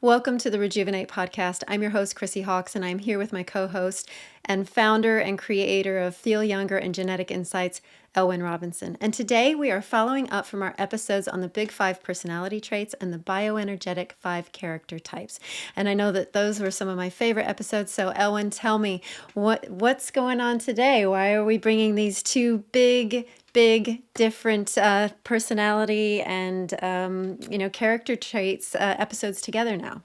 Welcome to the Rejuvenate podcast. I'm your host, Chrissy Hawks, and I'm here with my co-host and founder and creator of Feel Younger and Genetic Insights, Elwin Robinson. And today we are following up from our episodes on the Big Five personality traits and the bioenergetic 5 character types. And I know that those were some of my favorite episodes. So Elwin, tell me what's going on today? Why are we bringing these two big different personality and character traits episodes together now?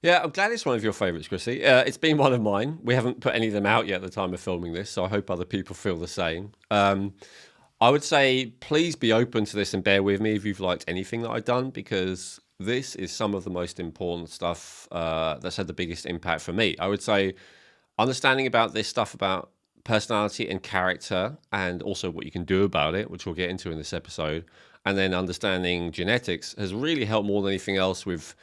Yeah, I'm glad it's one of your favorites, Chrissy. It's been one of mine. We haven't put any of them out yet at the time of filming this, so I hope other people feel the same. I would say please be open to this and bear with me if you've liked anything that I've done, because this is some of the most important stuff that's had the biggest impact for me. I would say understanding about this stuff about personality and character, and also what you can do about it, which we'll get into in this episode, and then understanding genetics has really helped more than anything else with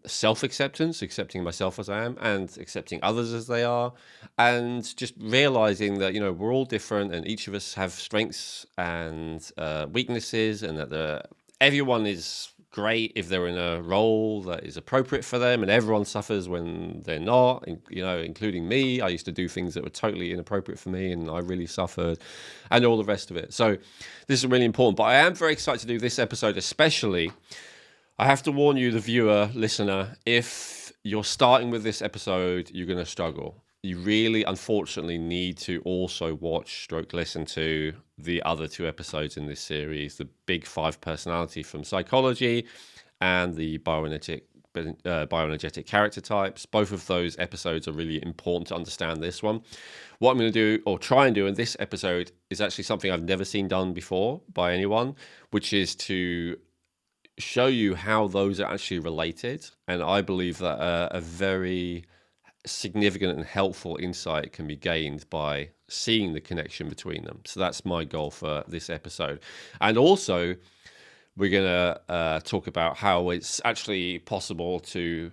self-acceptance, accepting myself as I am and accepting others as they are, and just realizing that, we're all different and each of us have strengths and weaknesses, and that everyone is great if they're in a role that is appropriate for them, and everyone suffers when they're not, including me. I used to do things that were totally inappropriate for me and I really suffered, and all the rest of it. So this is really important, but I am very excited to do this episode, especially. I have to warn you, the viewer, listener, if you're starting with this episode, you're going to struggle. You really, unfortunately, need to also watch / listen to the other 2 episodes in this series, the Big 5 personality from psychology and the bioenergetic character types. Both of those episodes are really important to understand this one. What I'm going to do, or try and do in this episode, is actually something I've never seen done before by anyone, which is to show you how those are actually related. And I believe that a very significant and helpful insight can be gained by seeing the connection between them. So that's my goal for this episode. And also, we're going to talk about how it's actually possible to,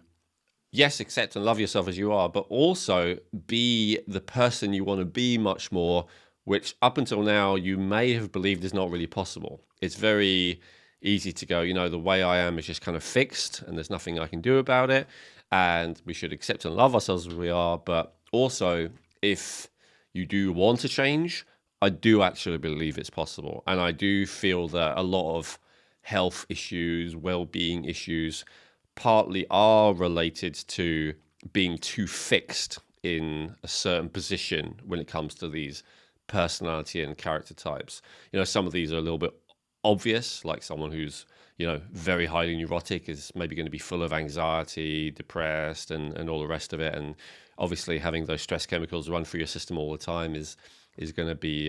yes, accept and love yourself as you are, but also be the person you want to be much more, which up until now you may have believed is not really possible. It's very easy to go, the way I am is just kind of fixed and there's nothing I can do about it, and we should accept and love ourselves as we are. But also, if you do want to change, I do actually believe it's possible. And I do feel that a lot of health issues, well-being issues, partly are related to being too fixed in a certain position when it comes to these personality and character types. Some of these are a little bit obvious, like someone who's very highly neurotic is maybe going to be full of anxiety, depressed, and all the rest of it. And obviously having those stress chemicals run through your system all the time is going to be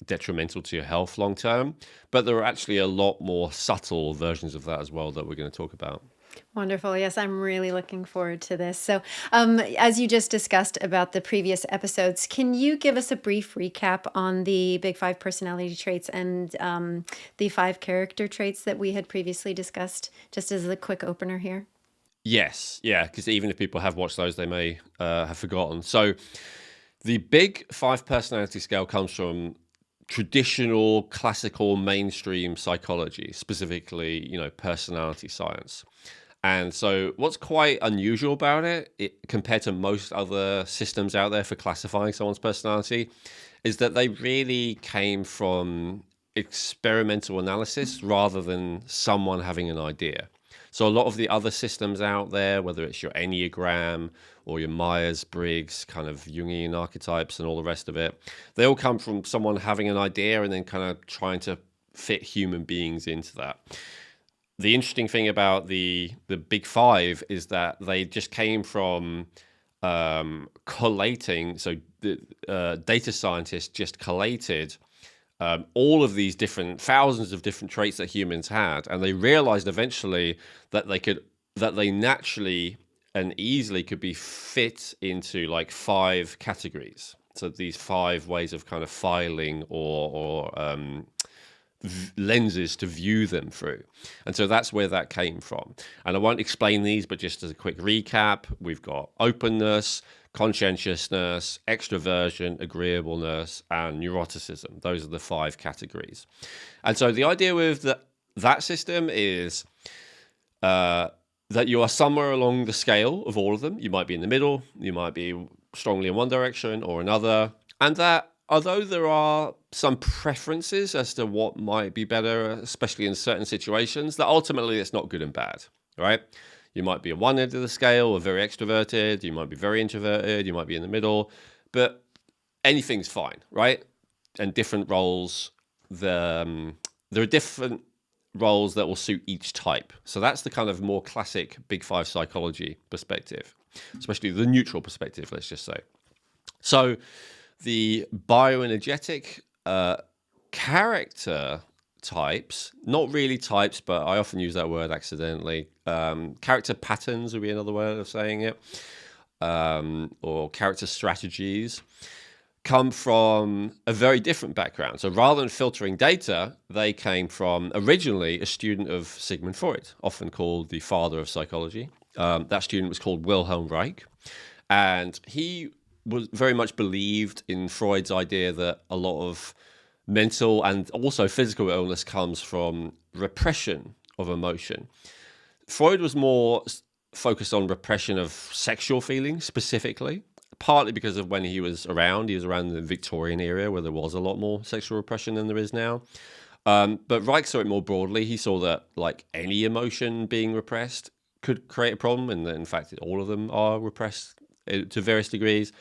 detrimental to your health long term. But there are actually a lot more subtle versions of that as well that we're going to talk about. Wonderful. Yes, I'm really looking forward to this. So, as you just discussed about the previous episodes, can you give us a brief recap on the Big 5 personality traits and the 5 character traits that we had previously discussed, just as a quick opener here? Yes, yeah, because even if people have watched those, they may have forgotten. So the Big 5 personality scale comes from traditional, classical, mainstream psychology, specifically, personality science. And so what's quite unusual about it, compared to most other systems out there for classifying someone's personality, is that they really came from experimental analysis rather than someone having an idea. So a lot of the other systems out there, whether it's your Enneagram or your Myers-Briggs kind of Jungian archetypes and all the rest of it, they all come from someone having an idea and then kind of trying to fit human beings into that. The interesting thing about the Big 5 is that they just came from collating. So the data scientists just collated all of these thousands of different traits that humans had, and they realized eventually that they naturally and easily could be fit into like 5 categories. So these 5 ways of kind of filing or lenses to view them through. And so that's where that came from. And I won't explain these, but just as a quick recap, we've got openness, conscientiousness, extroversion, agreeableness, and neuroticism. Those are the 5 categories. And so the idea with that system is that you are somewhere along the scale of all of them. You might be in the middle, you might be strongly in one direction or another, and that although there are some preferences as to what might be better, especially in certain situations, that ultimately it's not good and bad, right? You might be at one end of the scale or very extroverted, you might be very introverted, you might be in the middle, but anything's fine, right? And different roles, there are different roles that will suit each type. So that's the kind of more classic Big Five psychology perspective, especially the neutral perspective, let's just say. So the bioenergetic character types, not really types, but I often use that word accidentally. Character patterns would be another way of saying it, or character strategies, come from a very different background. So rather than filtering data, they came from originally a student of Sigmund Freud, often called the father of psychology. That student was called Wilhelm Reich, and he was very much believed in Freud's idea that a lot of mental and also physical illness comes from repression of emotion. Freud was more focused on repression of sexual feelings specifically, partly because of when he was around. He was around the Victorian era where there was a lot more sexual repression than there is now. But Reich saw it more broadly. He saw that like any emotion being repressed could create a problem, and that in fact all of them are repressed to various degrees.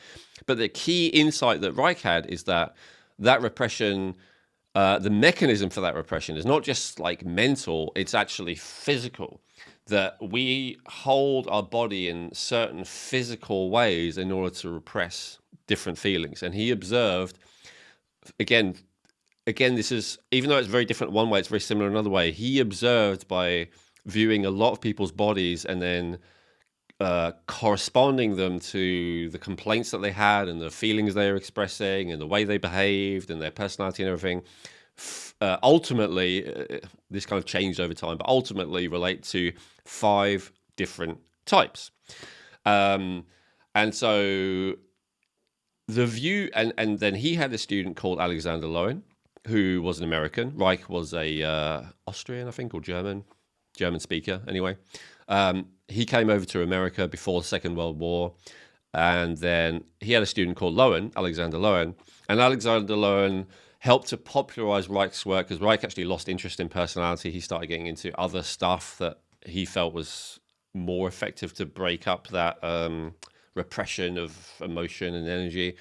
But the key insight that Reich had is that repression, the mechanism for that repression is not just like mental, it's actually physical. That we hold our body in certain physical ways in order to repress different feelings. And he observed, again, this is, even though it's very different one way, it's very similar another way. He observed by viewing a lot of people's bodies and then corresponding them to the complaints that they had and the feelings they were expressing and the way they behaved and their personality and everything. Ultimately, this kind of changed over time, but ultimately relate to 5 different types. And so the view, and then he had a student called Alexander Lowen, who was an American. Reich was a Austrian, I think, or German speaker anyway. He came over to America before the Second World War, and then he had a student called Alexander Lowen, and Alexander Lowen helped to popularize Reich's work because Reich actually lost interest in personality. He started getting into other stuff that he felt was more effective to break up that repression of emotion and energy.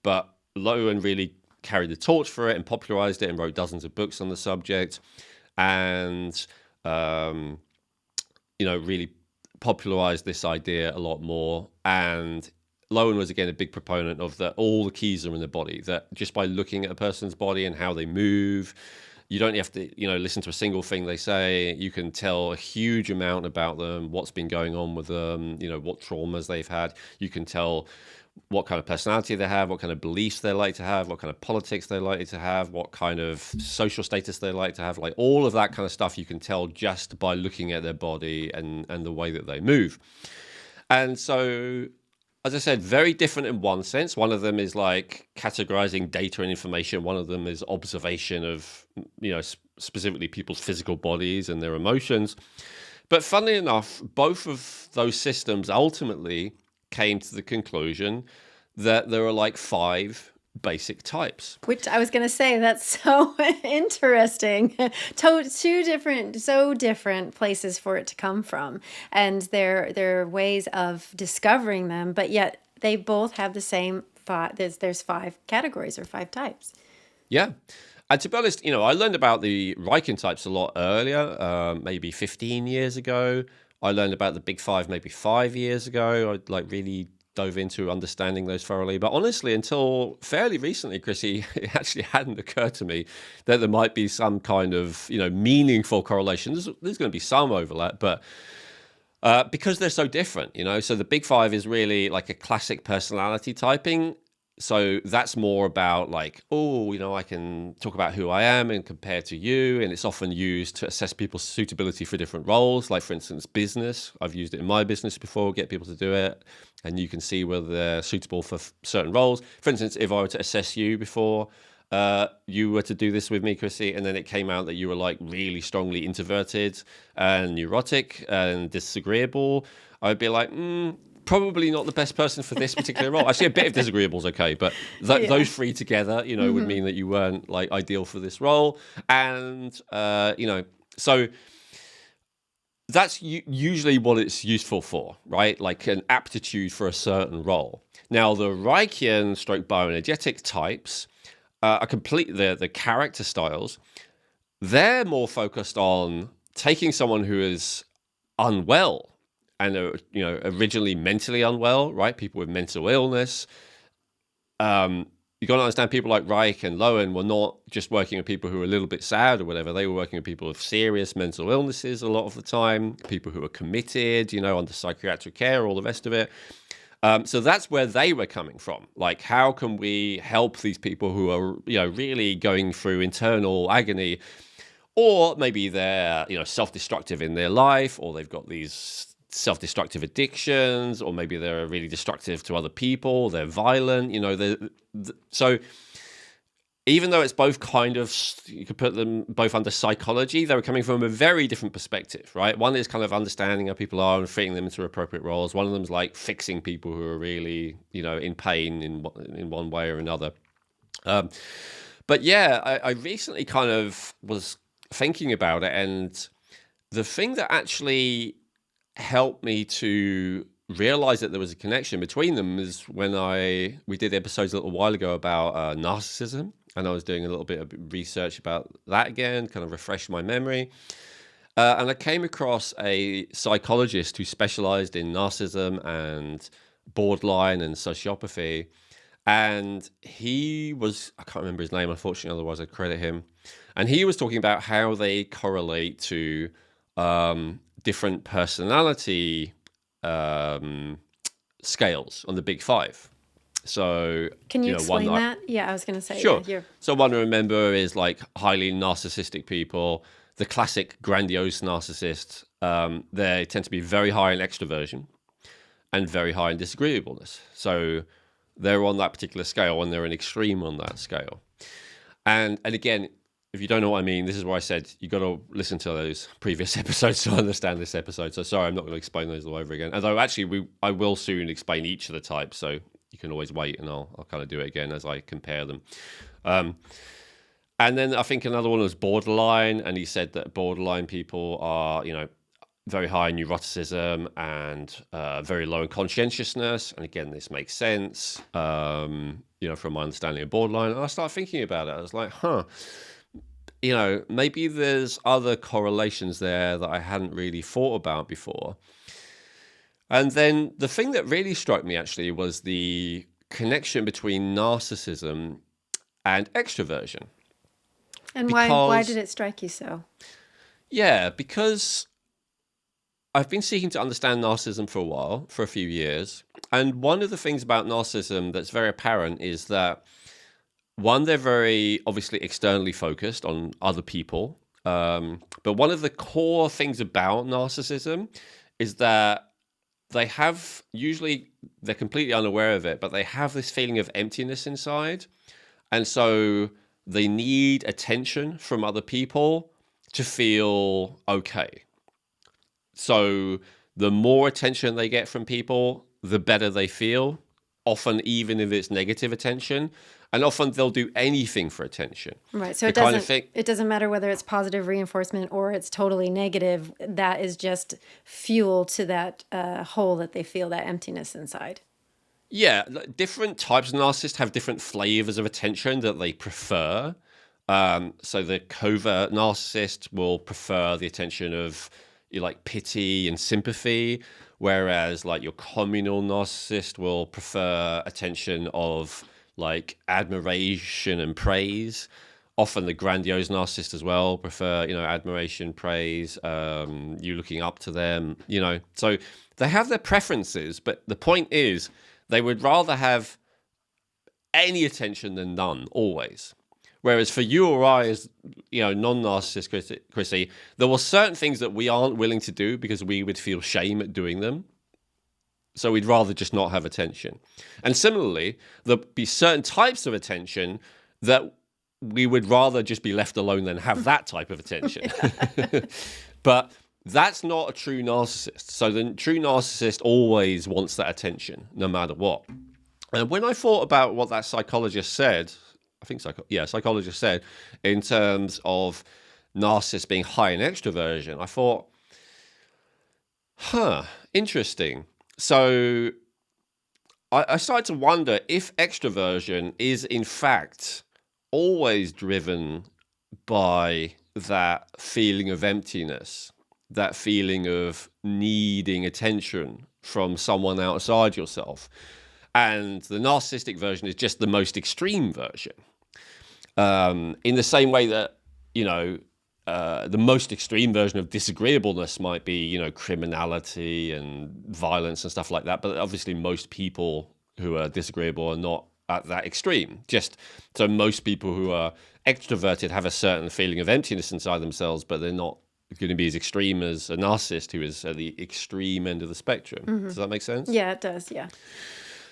But Lowen really carried the torch for it and popularized it and wrote dozens of books on the subject, and really popularized this idea a lot more. And Lowen was again a big proponent of that all the keys are in the body, that just by looking at a person's body and how they move, you don't have to listen to a single thing they say. You can tell a huge amount about them, what's been going on with them, what traumas they've had. You can tell what kind of personality they have, what kind of beliefs they like to have, what kind of politics they like to have, what kind of social status they like to have. Like all of that kind of stuff you can tell just by looking at their body and the way that they move. And so, as I said, very different in one sense. One of them is like categorizing data and information. One of them is observation of, specifically people's physical bodies and their emotions. But funnily enough, both of those systems ultimately came to the conclusion that there are like 5 basic types. Which I was going to say, that's so interesting. So different places for it to come from. And there are ways of discovering them, but yet they both have the same thought. There's 5 categories or 5 types. Yeah. And to be honest, I learned about the Reichian types a lot earlier, maybe 15 years ago. I learned about the Big 5 maybe 5 years ago. I really dove into understanding those thoroughly. But honestly, until fairly recently, Chrissy, it actually hadn't occurred to me that there might be some kind of, meaningful correlation. There's going to be some overlap, but because they're so different, so the Big 5 is really like a classic personality typing. So that's more about like, I can talk about who I am and compare to you. And it's often used to assess people's suitability for different roles. Like, for instance, business. I've used it in my business before, get people to do it. And you can see whether they're suitable for certain roles. For instance, if I were to assess you before you were to do this with me, Chrissy, and then it came out that you were like really strongly introverted and neurotic and disagreeable, I'd be like, probably not the best person for this particular role. Actually, a bit of disagreeable is okay, but those three together, would mean that you weren't like ideal for this role. And, so that's usually what it's useful for, right? Like an aptitude for a certain role. Now, the Reichian stroke bioenergetic types are the character styles. They're more focused on taking someone who is unwell and originally mentally unwell, right? People with mental illness. You got to understand people like Reich and Lowen were not just working with people who were a little bit sad or whatever. They were working with people with serious mental illnesses a lot of the time, people who were committed, under psychiatric care, all the rest of it. So that's where they were coming from. Like, how can we help these people who are, really going through internal agony, or maybe they're, self-destructive in their life, or they've got these self-destructive addictions, or maybe they're really destructive to other people, they're violent, so even though it's both kind of, you could put them both under psychology, they were coming from a very different perspective, right? One is kind of understanding how people are and fitting them into appropriate roles. One of them is like fixing people who are really, in pain in one way or another. But yeah, I recently kind of was thinking about it, and the thing that actually helped me to realize that there was a connection between them is when we did episodes a little while ago about narcissism, and I was doing a little bit of research about that again, kind of refresh my memory. And I came across a psychologist who specialized in narcissism and borderline and sociopathy. And I can't remember his name, unfortunately, otherwise I'd credit him. And he was talking about how they correlate to different personality scales on the Big Five. So, can you explain that? Yeah, I was going to say. Sure. Yeah, so one to remember is like highly narcissistic people. The classic grandiose narcissists, they tend to be very high in extroversion and very high in disagreeableness. So they're on that particular scale, and they're an extreme on that scale. And again, if you don't know what I mean, this is where I said you got to listen to those previous episodes to understand this episode. So sorry, I'm not going to explain those all over again. Although actually, I will soon explain each of the types. So you can always wait, and I'll kind of do it again as I compare them. And then I think another one was borderline, and he said that borderline people are, very high in neuroticism and very low in conscientiousness. And again, this makes sense, from my understanding of borderline. And I started thinking about it. I was like, maybe there's other correlations there that I hadn't really thought about before. And then the thing that really struck me actually was the connection between narcissism and extroversion. And why did it strike you so? Yeah, because I've been seeking to understand narcissism for a few years. And one of the things about narcissism that's very apparent is that, one, they're very obviously externally focused on other people. But one of the core things about narcissism is that they're completely unaware of it, but they have this feeling of emptiness inside. And so they need attention from other people to feel okay. So the more attention they get from people, the better they feel, often even if it's negative attention. And often they'll do anything for attention. Right. So it doesn't matter whether it's positive reinforcement or it's totally negative. That is just fuel to that hole that they feel, that emptiness inside. Yeah. Different types of narcissists have different flavors of attention that they prefer. So the covert narcissist will prefer the attention of pity and sympathy, whereas like your communal narcissist will prefer attention of like admiration and praise. Often the grandiose narcissist as well prefer, admiration, praise, you looking up to them, So they have their preferences, but the point is they would rather have any attention than none, always. Whereas for you or I, as non-narcissist Chrissy, there were certain things that we aren't willing to do because we would feel shame at doing them. So we'd rather just not have attention. And similarly, there'll be certain types of attention that we would rather just be left alone than have that type of attention. But that's not a true narcissist. So the true narcissist always wants that attention, no matter what. And when I thought about what that psychologist said, I think psychologist said, in terms of narcissists being high in extroversion, I thought, interesting. So I started to wonder if extroversion is in fact always driven by that feeling of emptiness, that feeling of needing attention from someone outside yourself. And the narcissistic version is just the most extreme version. In the same way that, the most extreme version of disagreeableness might be, criminality and violence and stuff like that. But obviously most people who are disagreeable are not at that extreme. So most people who are extroverted have a certain feeling of emptiness inside themselves, but they're not going to be as extreme as a narcissist who is at the extreme end of the spectrum. Does that make sense? Yeah, it does. Yeah.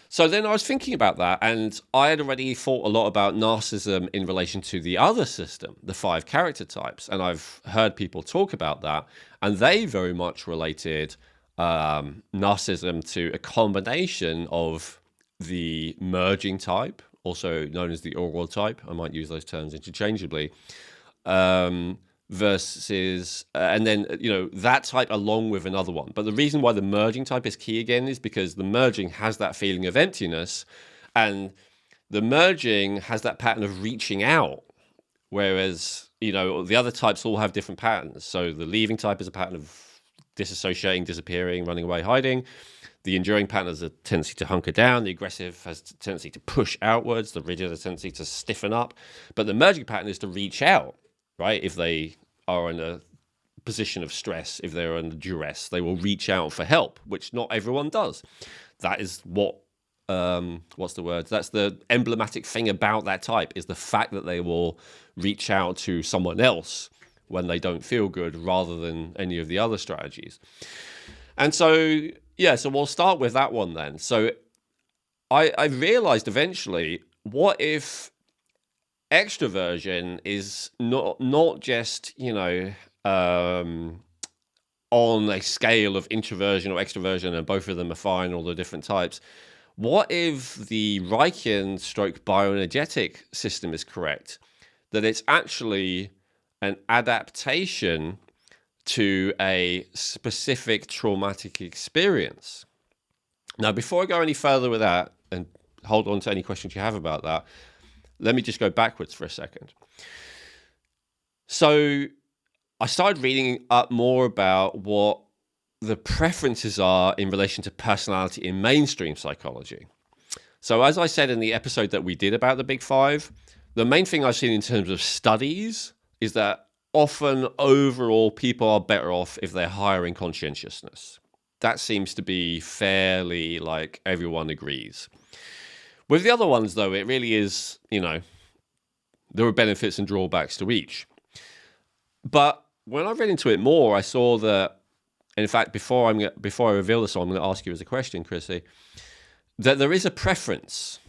So then I was thinking about that, and I had already thought a lot about narcissism in relation to the other system, the 5 character types. And I've heard people talk about that, and they very much related narcissism to a combination of the merging type, also known as the oral type. I might use those terms interchangeably. Versus, and then, that type along with another one. But the reason why the merging type is key again is because the merging has that feeling of emptiness, and the merging has that pattern of reaching out, whereas, the other types all have different patterns. So the leaving type is a pattern of disassociating, disappearing, running away, hiding. The enduring pattern has a tendency to hunker down. The aggressive has a tendency to push outwards. The rigid has a tendency to stiffen up. But the merging pattern is to reach out. Right? If they are in a position of stress, if they're under duress, they will reach out for help, which not everyone does. That is what, what's the word? That's the emblematic thing about that type, is the fact that they will reach out to someone else when they don't feel good rather than any of the other strategies. And so, so we'll start with that one then. So I realized eventually, what if extroversion is not just, on a scale of introversion or extroversion, and both of them are fine, all the different types. What if the Reichian stroke bioenergetic system is correct? That it's actually an adaptation to a specific traumatic experience. Now, before I go any further with that, and hold on to any questions you have about that, let me just go backwards for a second. So I started reading up more about what the preferences are in relation to personality in mainstream psychology. So as I said in the episode that we did about the Big Five, the main thing I've seen in terms of studies is that often overall people are better off if they're higher in conscientiousness. That seems to be fairly, like, everyone agrees. With the other ones, though, it really is, there are benefits and drawbacks to each. But when I read into it more, I saw that, in fact, before I reveal this, I'm going to ask you as a question, Chrissy, that there is a preference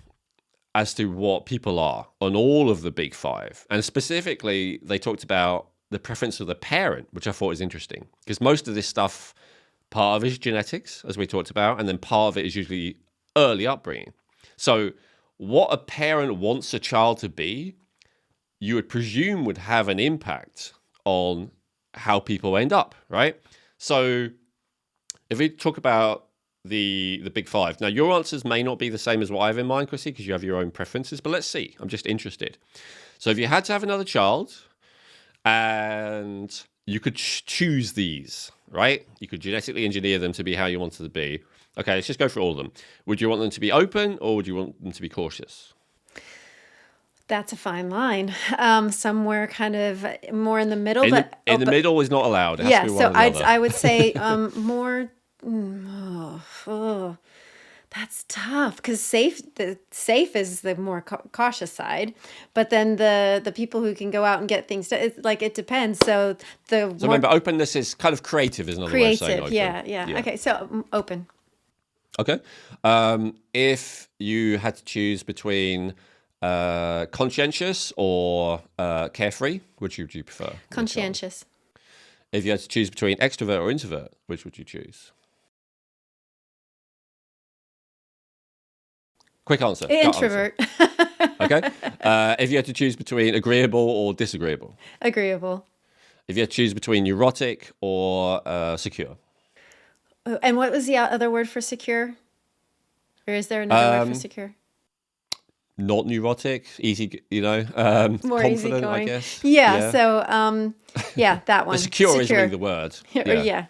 as to what people are on all of the Big Five. And specifically, they talked about the preference of the parent, which I thought was interesting, because most of this stuff, part of it is genetics, as we talked about, and then part of it is usually early upbringing. So what a parent wants a child to be, you would presume would have an impact on how people end up, right? So if we talk about the Big Five, now your answers may not be the same as what I have in mind, Chrissy, because you have your own preferences, but let's see. I'm just interested. So if you had to have another child and you could choose these, right? You could genetically engineer them to be how you wanted to be. Okay, let's just go through all of them. Would you want them to be open, or would you want them to be cautious? That's a fine line. Somewhere kind of more in the middle. In the middle is not allowed. It has to be one or the other. I would say more. That's tough, because safe is the more cautious side, but then the people who can go out and get things done, it depends. So remember, openness is kind of creative, is another way of saying open. Yeah. Okay, so open. Okay. If you had to choose between Conscientious or carefree? Which would you prefer? Conscientious. If you had to choose between extrovert or introvert, which would you choose? Quick answer. Introvert. Okay. If you had to choose between agreeable or disagreeable? Agreeable. If you had to choose between neurotic or secure? And what was the other word for secure? Or is there another word for secure? Not neurotic, easy, More confident, easygoing. I guess. Yeah. So, that one. The secure is really the word. Yeah.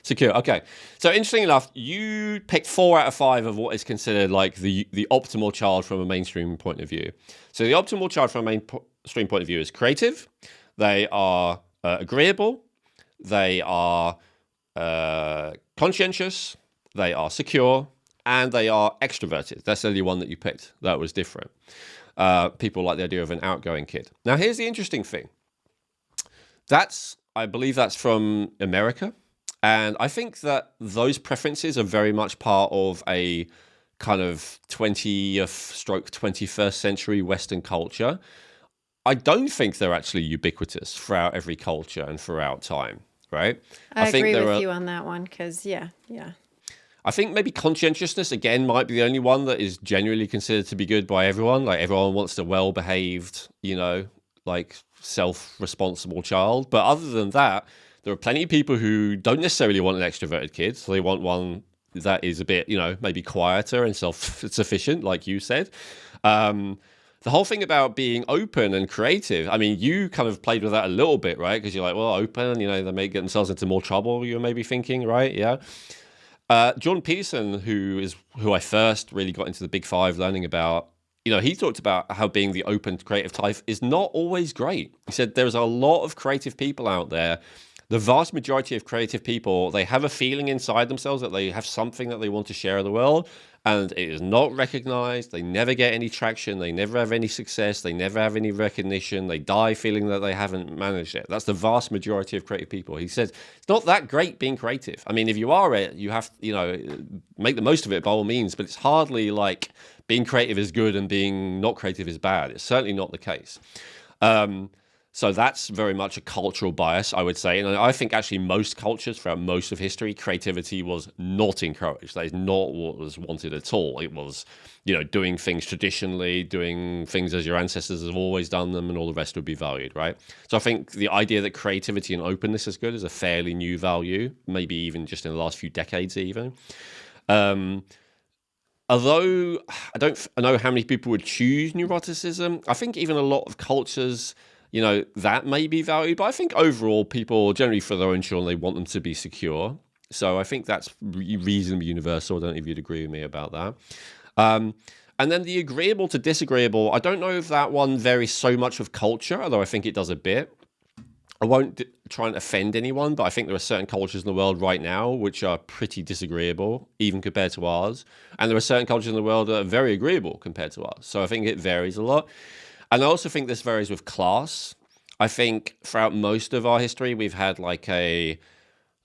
Secure. Okay. So interesting enough, you picked 4 out of 5 of what is considered like the optimal child from a mainstream point of view. So the optimal child from a mainstream point of view is creative. They are agreeable. They are conscientious. They are secure. And they are extroverted. That's the only one that you picked. That was different. People like the idea of an outgoing kid. Now, here's the interesting thing. I believe that's from America. And I think that those preferences are very much part of a kind of 20th/21st century Western culture. I don't think they're actually ubiquitous throughout every culture and throughout time, right? I agree with you on that one because, yeah. I think maybe conscientiousness, again, might be the only one that is generally considered to be good by everyone. Like everyone wants a well-behaved, like self-responsible child. But other than that, there are plenty of people who don't necessarily want an extroverted kid. So they want one that is a bit, maybe quieter and self-sufficient, like you said. The whole thing about being open and creative, I mean, you kind of played with that a little bit, right? Because you're like, well, open, they may get themselves into more trouble, you're maybe thinking, right? Yeah. Jordan Peterson, who I first really got into the Big Five learning about, he talked about how being the open creative type is not always great. He said there's a lot of creative people out there. The vast majority of creative people, they have a feeling inside themselves that they have something that they want to share with the world, and it is not recognized. They never get any traction. They never have any success. They never have any recognition. They die feeling that they haven't managed it. That's the vast majority of creative people. He said it's not that great being creative. I mean, if you are it, you have, make the most of it by all means, but it's hardly like being creative is good and being not creative is bad. It's certainly not the case. So that's very much a cultural bias, I would say. And I think actually most cultures throughout most of history, creativity was not encouraged. That is not what was wanted at all. It was, doing things traditionally, doing things as your ancestors have always done them, and all the rest would be valued, right? So I think the idea that creativity and openness is good is a fairly new value, maybe even just in the last few decades even. Although I don't know how many people would choose neuroticism, I think even a lot of cultures, that may be valued. But I think overall, people generally for their own children, they want them to be secure. So I think that's reasonably universal. I don't know if you'd agree with me about that. And then the agreeable to disagreeable, I don't know if that one varies so much with culture, although I think it does a bit. I won't try and offend anyone, but I think there are certain cultures in the world right now which are pretty disagreeable, even compared to ours. And there are certain cultures in the world that are very agreeable compared to ours. So I think it varies a lot. And I also think this varies with class. I think throughout most of our history, we've had like a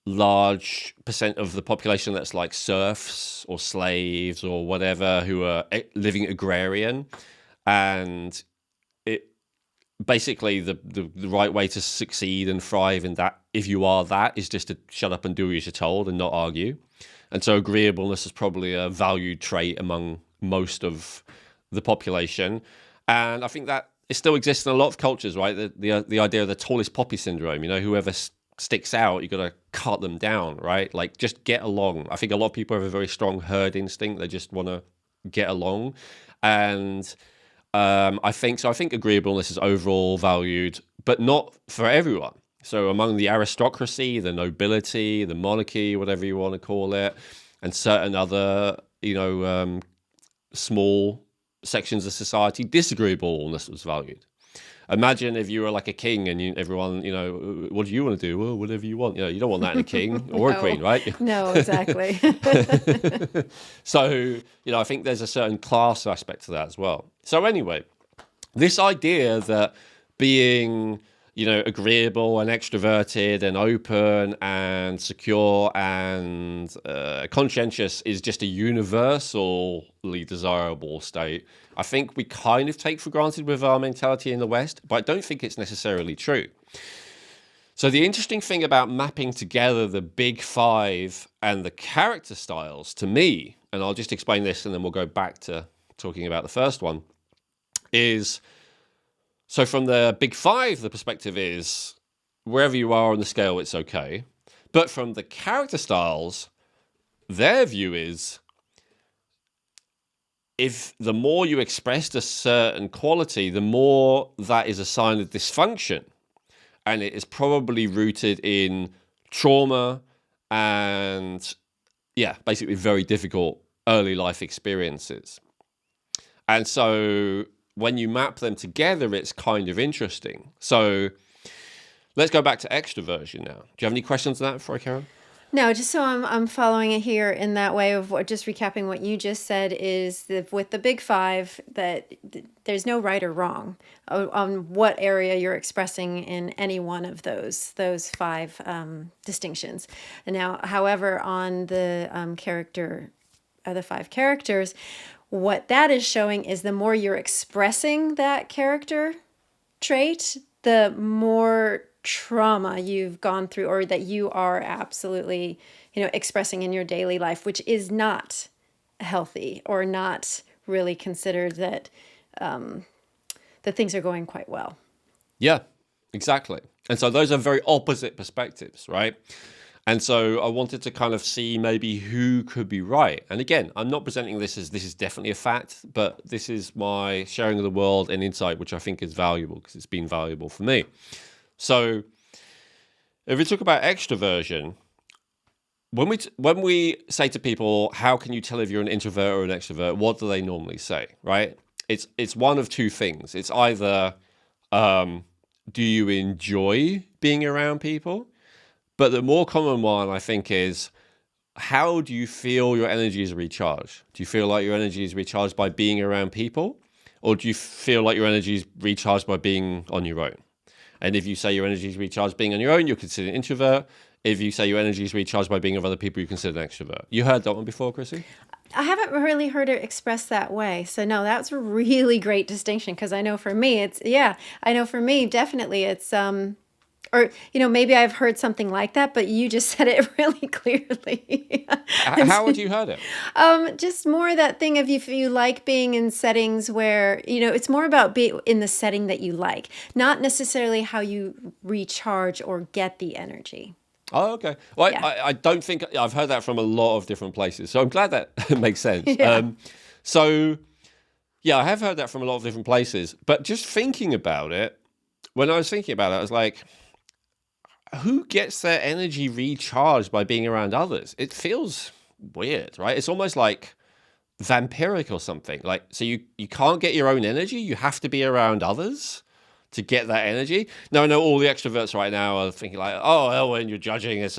large percent of the population that's like serfs or slaves or whatever who are living agrarian. And it basically the right way to succeed and thrive in that, if you are that, is just to shut up and do as you're told and not argue. And so agreeableness is probably a valued trait among most of the population. And I think that it still exists in a lot of cultures, right? The idea of the tallest poppy syndrome, whoever sticks out, you got to cut them down, right? Like just get along. I think a lot of people have a very strong herd instinct. They just want to get along. And I think agreeableness is overall valued, but not for everyone. So among the aristocracy, the nobility, the monarchy, whatever you want to call it, and certain other, small sections of society, disagreeableness was valued. Imagine if you were like a king and everyone, what do you want to do? Well, whatever you want. You don't want that in a king or a queen, right? No, exactly. So, I think there's a certain class aspect to that as well. So anyway, this idea that being, agreeable and extroverted and open and secure and conscientious is just a universally desirable state, I think we kind of take for granted with our mentality in the West, but I don't think it's necessarily true. So the interesting thing about mapping together the big five and the character styles to me, and I'll just explain this and then we'll go back to talking about the first one, is so from the big five, the perspective is wherever you are on the scale, it's okay. But from the character styles, their view is if the more you expressed a certain quality, the more that is a sign of dysfunction. And it is probably rooted in trauma and, basically very difficult early life experiences. And so when you map them together, it's kind of interesting. So let's go back to extroversion now. Do you have any questions on that before I carry on? No, just so I'm following it here in that way of just recapping what you just said is that with the big five that there's no right or wrong on what area you're expressing in any one of those five distinctions. And now, however, on the the five characters, what that is showing is the more you're expressing that character trait, the more trauma you've gone through or that you are absolutely, expressing in your daily life, which is not healthy or not really considered that things are going quite well. Yeah, exactly. And so those are very opposite perspectives, right? And so I wanted to kind of see maybe who could be right. And again, I'm not presenting this as this is definitely a fact, but this is my sharing of the world and insight, which I think is valuable because it's been valuable for me. So if we talk about extroversion, when we say to people, how can you tell if you're an introvert or an extrovert? What do they normally say, right? It's one of two things. It's either, do you enjoy being around people? But the more common one, I think, is how do you feel your energy is recharged? Do you feel like your energy is recharged by being around people? Or do you feel like your energy is recharged by being on your own? And if you say your energy is recharged being on your own, you're considered an introvert. If you say your energy is recharged by being with other people, you're considered an extrovert. You heard that one before, Chrissy? I haven't really heard it expressed that way. So no, that's a really great distinction because I know for me, definitely it's, or, maybe I've heard something like that, but you just said it really clearly. How would you heard it? Just more that thing of if you like being in settings where, it's more about being in the setting that you like, not necessarily how you recharge or get the energy. Oh, okay. Well, Yeah. I don't think I've heard that from a lot of different places. So I'm glad that makes sense. Yeah. I have heard that from a lot of different places. But just thinking about it, when I was thinking about it, I was like, who gets their energy recharged by being around others? It feels weird, right? It's almost like vampiric or something. Like, so you can't get your own energy. You have to be around others to get that energy. Now, I know all the extroverts right now are thinking like, oh, Elwin, you're judging it.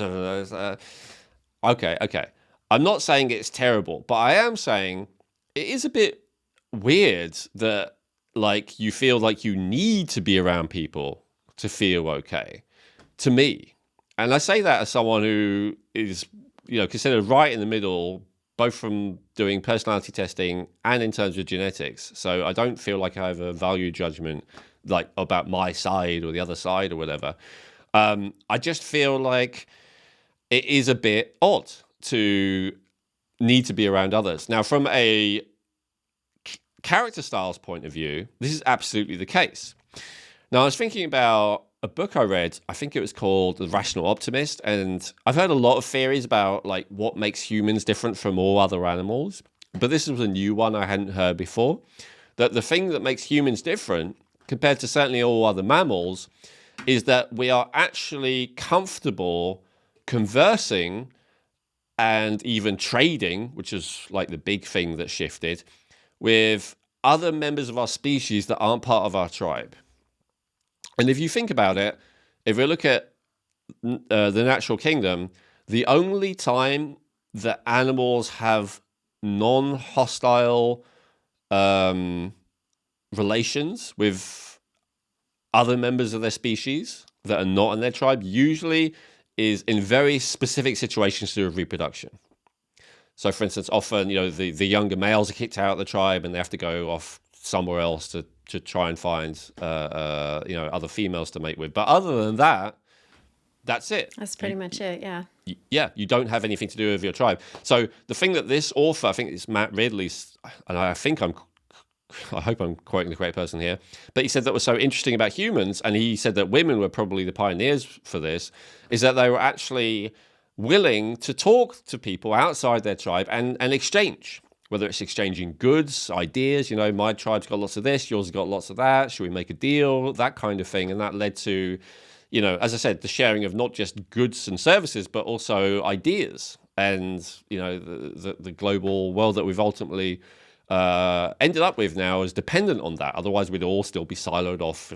Okay. I'm not saying it's terrible, but I am saying it is a bit weird that like you feel like you need to be around people to feel okay. To me, and I say that as someone who is, considered right in the middle, both from doing personality testing and in terms of genetics. So I don't feel like I have a value judgment like about my side or the other side or whatever. I just feel like it is a bit odd to need to be around others. Now, from a character styles point of view, this is absolutely the case. Now, I was thinking about a book I read, I think it was called The Rational Optimist, and I've heard a lot of theories about like what makes humans different from all other animals, but this was a new one I hadn't heard before, that the thing that makes humans different compared to certainly all other mammals is that we are actually comfortable conversing and even trading, which is like the big thing that shifted, with other members of our species that aren't part of our tribe. And if you think about it, if we look at the natural kingdom, the only time that animals have non-hostile relations with other members of their species that are not in their tribe usually is in very specific situations to do with reproduction. So, for instance, often, the younger males are kicked out of the tribe and they have to go off somewhere else to try and find, other females to mate with. But other than that, that's it. That's pretty much it, yeah. Yeah, you don't have anything to do with your tribe. So the thing that this author, I think it's Matt Ridley, and I hope I'm quoting the correct person here, but he said that was so interesting about humans, and he said that women were probably the pioneers for this, is that they were actually willing to talk to people outside their tribe and exchange, whether it's exchanging goods, ideas, my tribe's got lots of this, yours has got lots of that, should we make a deal, that kind of thing. And that led to, as I said, the sharing of not just goods and services, but also ideas and, the global world that we've ultimately ended up with now is dependent on that. Otherwise, we'd all still be siloed off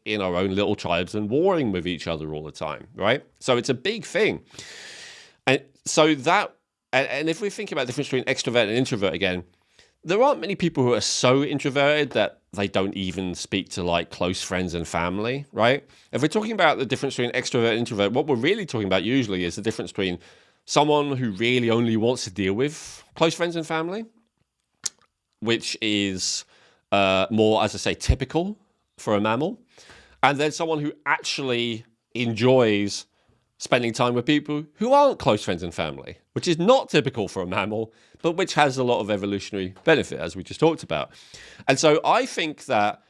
in our own little tribes and warring with each other all the time, right? So it's a big thing. And so that, and if we think about the difference between extrovert and introvert again, there aren't many people who are so introverted that they don't even speak to like close friends and family, right? If we're talking about the difference between extrovert and introvert, what we're really talking about usually is the difference between someone who really only wants to deal with close friends and family, which is more, as I say, typical for a mammal, and then someone who actually enjoys spending time with people who aren't close friends and family, which is not typical for a mammal, but which has a lot of evolutionary benefit, as we just talked about. And so I think that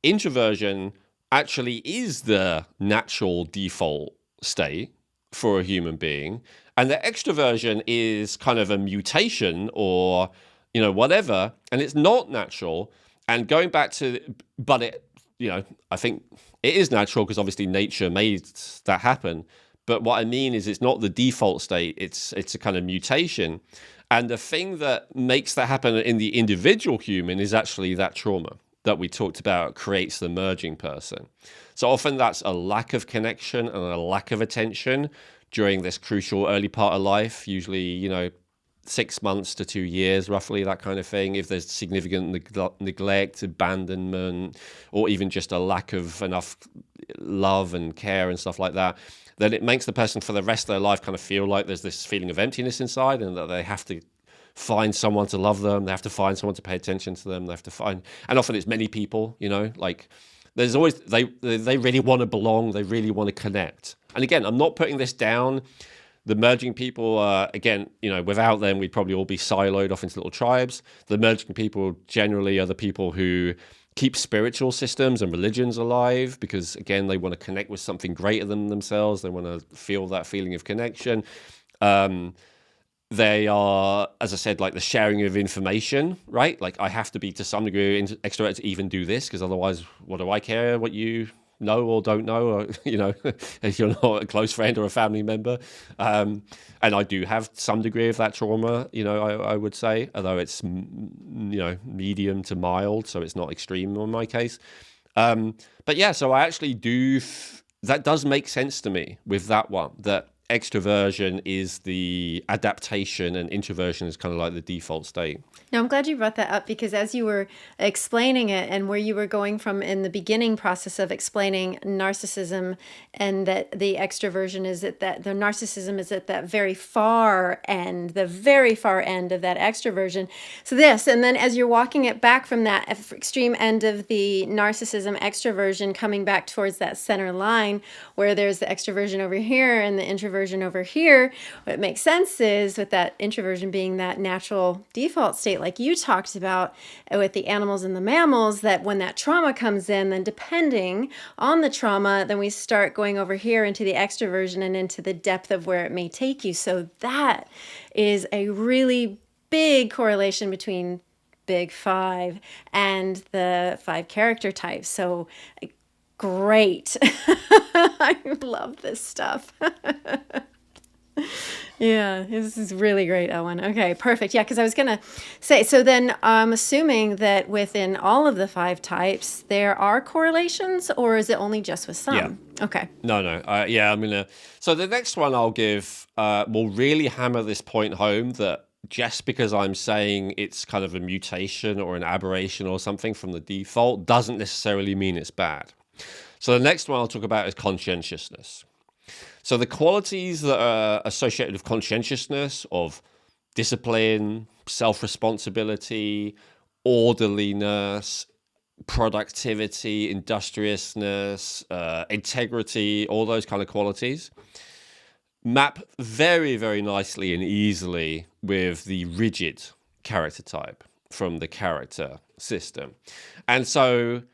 introversion actually is the natural default state for a human being, and that extroversion is kind of a mutation or whatever, and it's not natural. And going back to, but it, I think it is natural because obviously nature made that happen. But what I mean is it's not the default state, it's a kind of mutation. And the thing that makes that happen in the individual human is actually that trauma that we talked about creates the merging person. So often that's a lack of connection and a lack of attention during this crucial early part of life, usually, 6 months to 2 years, roughly, that kind of thing. If there's significant neglect, abandonment, or even just a lack of enough love and care and stuff like that, then it makes the person for the rest of their life kind of feel like there's this feeling of emptiness inside and that they have to find someone to love them. They have to find someone to pay attention to them. They have to find, and often it's many people, like there's always, they really want to belong. They really want to connect. And again, I'm not putting this down. The merging people, again, without them, we'd probably all be siloed off into little tribes. The merging people generally are the people who keep spiritual systems and religions alive because, again, they want to connect with something greater than themselves. They want to feel that feeling of connection. They are, as I said, like the sharing of information, right? Like I have to be to some degree extrovert to even do this because otherwise, what do I care what you know or don't know, or if you're not a close friend or a family member, and I do have some degree of that trauma, I would say, although it's medium to mild, so it's not extreme in my case. But yeah, so I actually do. That does make sense to me with that one. That extroversion is the adaptation and introversion is kind of like the default state. Now, I'm glad you brought that up because as you were explaining it and where you were going from in the beginning process of explaining narcissism and that the extroversion is at that, the narcissism is at that very far end, the very far end of that extroversion. So this, and then as you're walking it back from that extreme end of the narcissism extroversion coming back towards that center line where there's the extroversion over here and the introversion over here, what makes sense is with that introversion being that natural default state like you talked about with the animals and the mammals, that when that trauma comes in, then depending on the trauma, then we start going over here into the extroversion and into the depth of where it may take you. So that is a really big correlation between Big Five and the 5 character types. So great. I love this stuff. Yeah, this is really great, Elwin. Okay, perfect. Yeah, because I was going to say, so then I'm assuming that within all of the 5 types, there are correlations, or is it only just with some? Yeah. Okay. No. Yeah, I'm going to... So the next one I'll give will really hammer this point home that just because I'm saying it's kind of a mutation or an aberration or something from the default doesn't necessarily mean it's bad. So the next one I'll talk about is conscientiousness. So the qualities that are associated with conscientiousness of discipline, self-responsibility, orderliness, productivity, industriousness, integrity, all those kind of qualities map very, very nicely and easily with the rigid character type from the character system. And so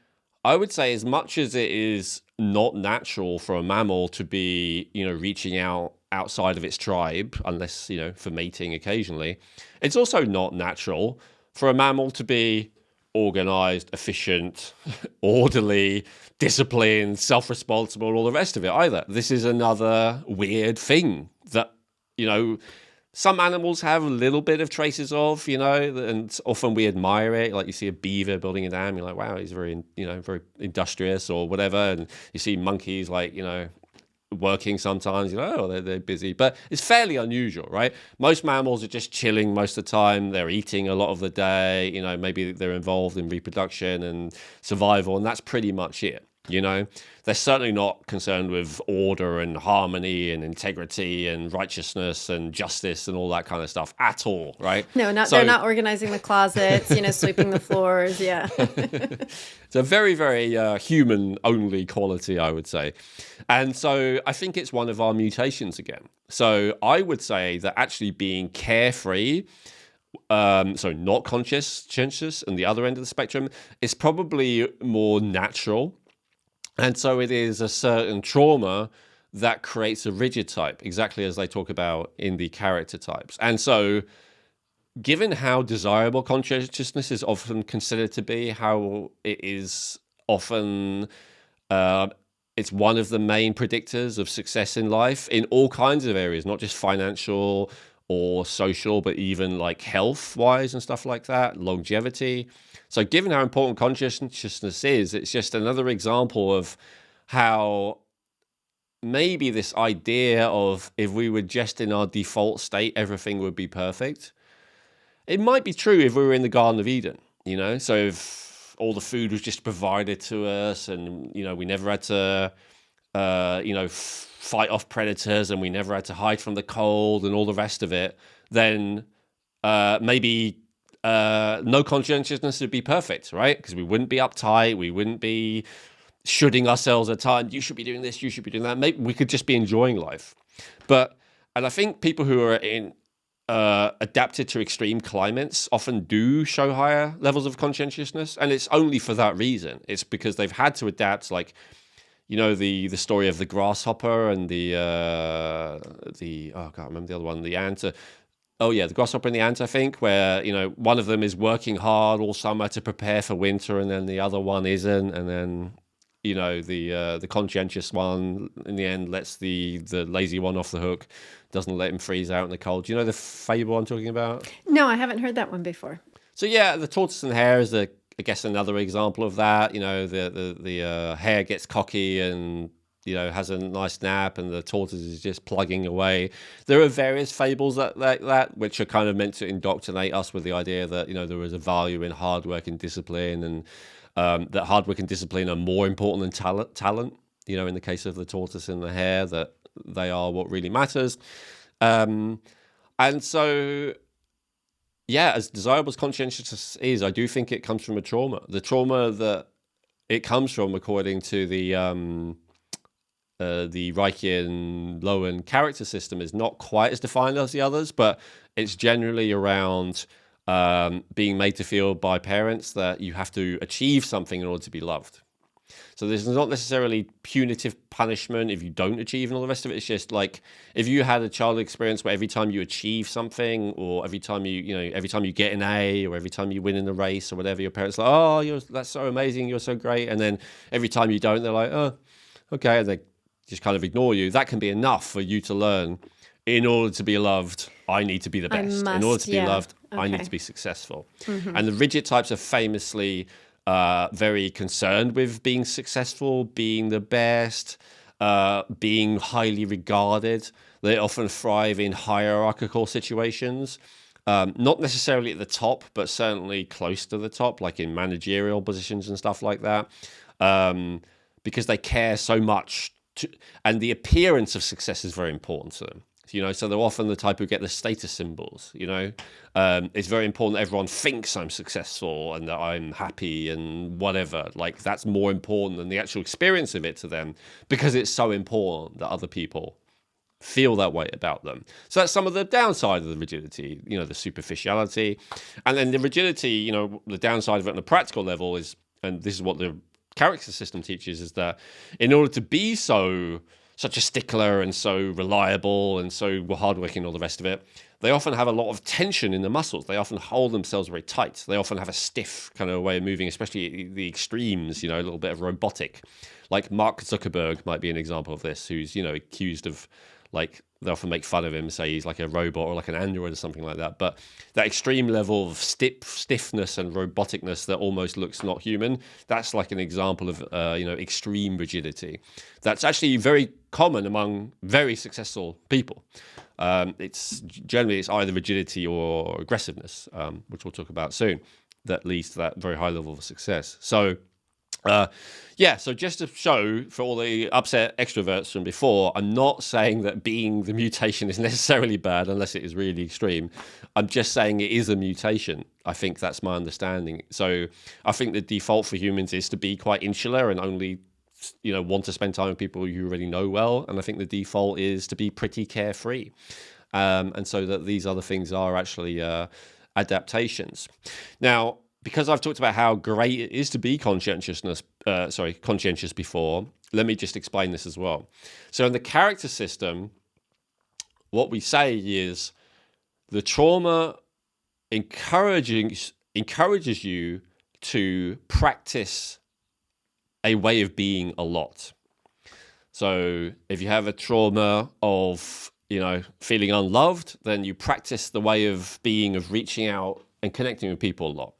I would say, as much as it is not natural for a mammal to be, reaching out outside of its tribe, unless, for mating occasionally, it's also not natural for a mammal to be organized, efficient, orderly, disciplined, self-responsible, all the rest of it either. This is another weird thing that, some animals have a little bit of traces of, and often we admire it. Like you see a beaver building a dam, you're like, wow, he's very, very industrious or whatever. And you see monkeys like, working sometimes, they're busy, but it's fairly unusual, right? Most mammals are just chilling most of the time. They're eating a lot of the day, maybe they're involved in reproduction and survival, and that's pretty much it. They're certainly not concerned with order and harmony and integrity and righteousness and justice and all that kind of stuff at all, right? No, they're not organizing the closets, sweeping the floors. Yeah. It's a very, very human-only quality, I would say. And so I think it's one of our mutations again. So I would say that actually being carefree, so not conscientious, and the other end of the spectrum, is probably more natural. And so it is a certain trauma that creates a rigid type, exactly as they talk about in the character types. And so given how desirable conscientiousness is often considered to be, how it is often, it's one of the main predictors of success in life in all kinds of areas, not just financial or social, but even like health-wise and stuff like that, longevity. So given how important conscientiousness is, it's just another example of how maybe this idea of if we were just in our default state, everything would be perfect. It might be true if we were in the Garden of Eden, so if all the food was just provided to us and, we never had to, fight off predators and we never had to hide from the cold and all the rest of it, then maybe no conscientiousness would be perfect, right? Because we wouldn't be uptight, we wouldn't be shooting ourselves at time. You should be doing this, you should be doing that. Maybe we could just be enjoying life. And I think people who are adapted to extreme climates often do show higher levels of conscientiousness, and it's only for that reason. It's because they've had to adapt, like, the story of the grasshopper and the I can't remember the other one, the ant. The grasshopper and the ant, I think, where, one of them is working hard all summer to prepare for winter, and then the other one isn't, and then, the conscientious one in the end lets the lazy one off the hook, doesn't let him freeze out in the cold. Do you know the fable I'm talking about? No, I haven't heard that one before. So yeah, the tortoise and the hare is, I guess, another example of that. The hare gets cocky and has a nice nap, and the tortoise is just plugging away. There are various fables like that, which are kind of meant to indoctrinate us with the idea that there is a value in hard work and discipline, and that hard work and discipline are more important than talent. In the case of the tortoise and the hare, that they are what really matters. And so, yeah, as desirable as conscientiousness is, I do think it comes from a trauma. The trauma that it comes from, according to the Reichian-Lowen character system, is not quite as defined as the others, but it's generally around being made to feel by parents that you have to achieve something in order to be loved. So there's not necessarily punitive punishment if you don't achieve and all the rest of it. It's just like if you had a childhood experience where every time you achieve something, or every time every time you get an A, or every time you win in the race or whatever, your parents are like, oh, that's so amazing, you're so great. And then every time you don't, they're like, oh, okay. And they just kind of ignore you. That can be enough for you to learn, in order to be loved, I need to be the best. In order to be loved, I need to be successful. Mm-hmm. And the rigid types are famously very concerned with being successful, being the best, being highly regarded. They often thrive in hierarchical situations, not necessarily at the top, but certainly close to the top, like in managerial positions and stuff like that. because they care so much, and the appearance of success is very important to them. So they're often the type who get the status symbols. It's very important that everyone thinks I'm successful and that I'm happy and whatever. Like, that's more important than the actual experience of it to them, because it's so important that other people feel that way about them. So that's some of the downside of the rigidity, the superficiality. And then the rigidity, the downside of it on a practical level is, and this is what the character system teaches, is that in order to be such a stickler and so reliable and so hardworking and all the rest of it, they often have a lot of tension in the muscles. They often hold themselves very tight. They often have a stiff kind of way of moving, especially the extremes, a little bit of robotic. Like Mark Zuckerberg might be an example of this, who's, accused of, like, they often make fun of him, say he's like a robot or like an android or something like that. But that extreme level of stiffness and roboticness that almost looks not human, that's like an example of, extreme rigidity. That's actually very common among very successful people. It's either rigidity or aggressiveness, which we'll talk about soon, that leads to that very high level of success. So just to show for all the upset extroverts from before, I'm not saying that being the mutation is necessarily bad unless it is really extreme. I'm just saying it is a mutation. I think that's my understanding. So I think the default for humans is to be quite insular and only, want to spend time with people you already know well. And I think the default is to be pretty carefree. And so that these other things are actually adaptations. Now, because I've talked about how great it is to be conscientious before, let me just explain this as well. So in the character system, what we say is the trauma encourages you to practice a way of being a lot. So if you have a trauma of, feeling unloved, then you practice the way of being, of reaching out and connecting with people a lot.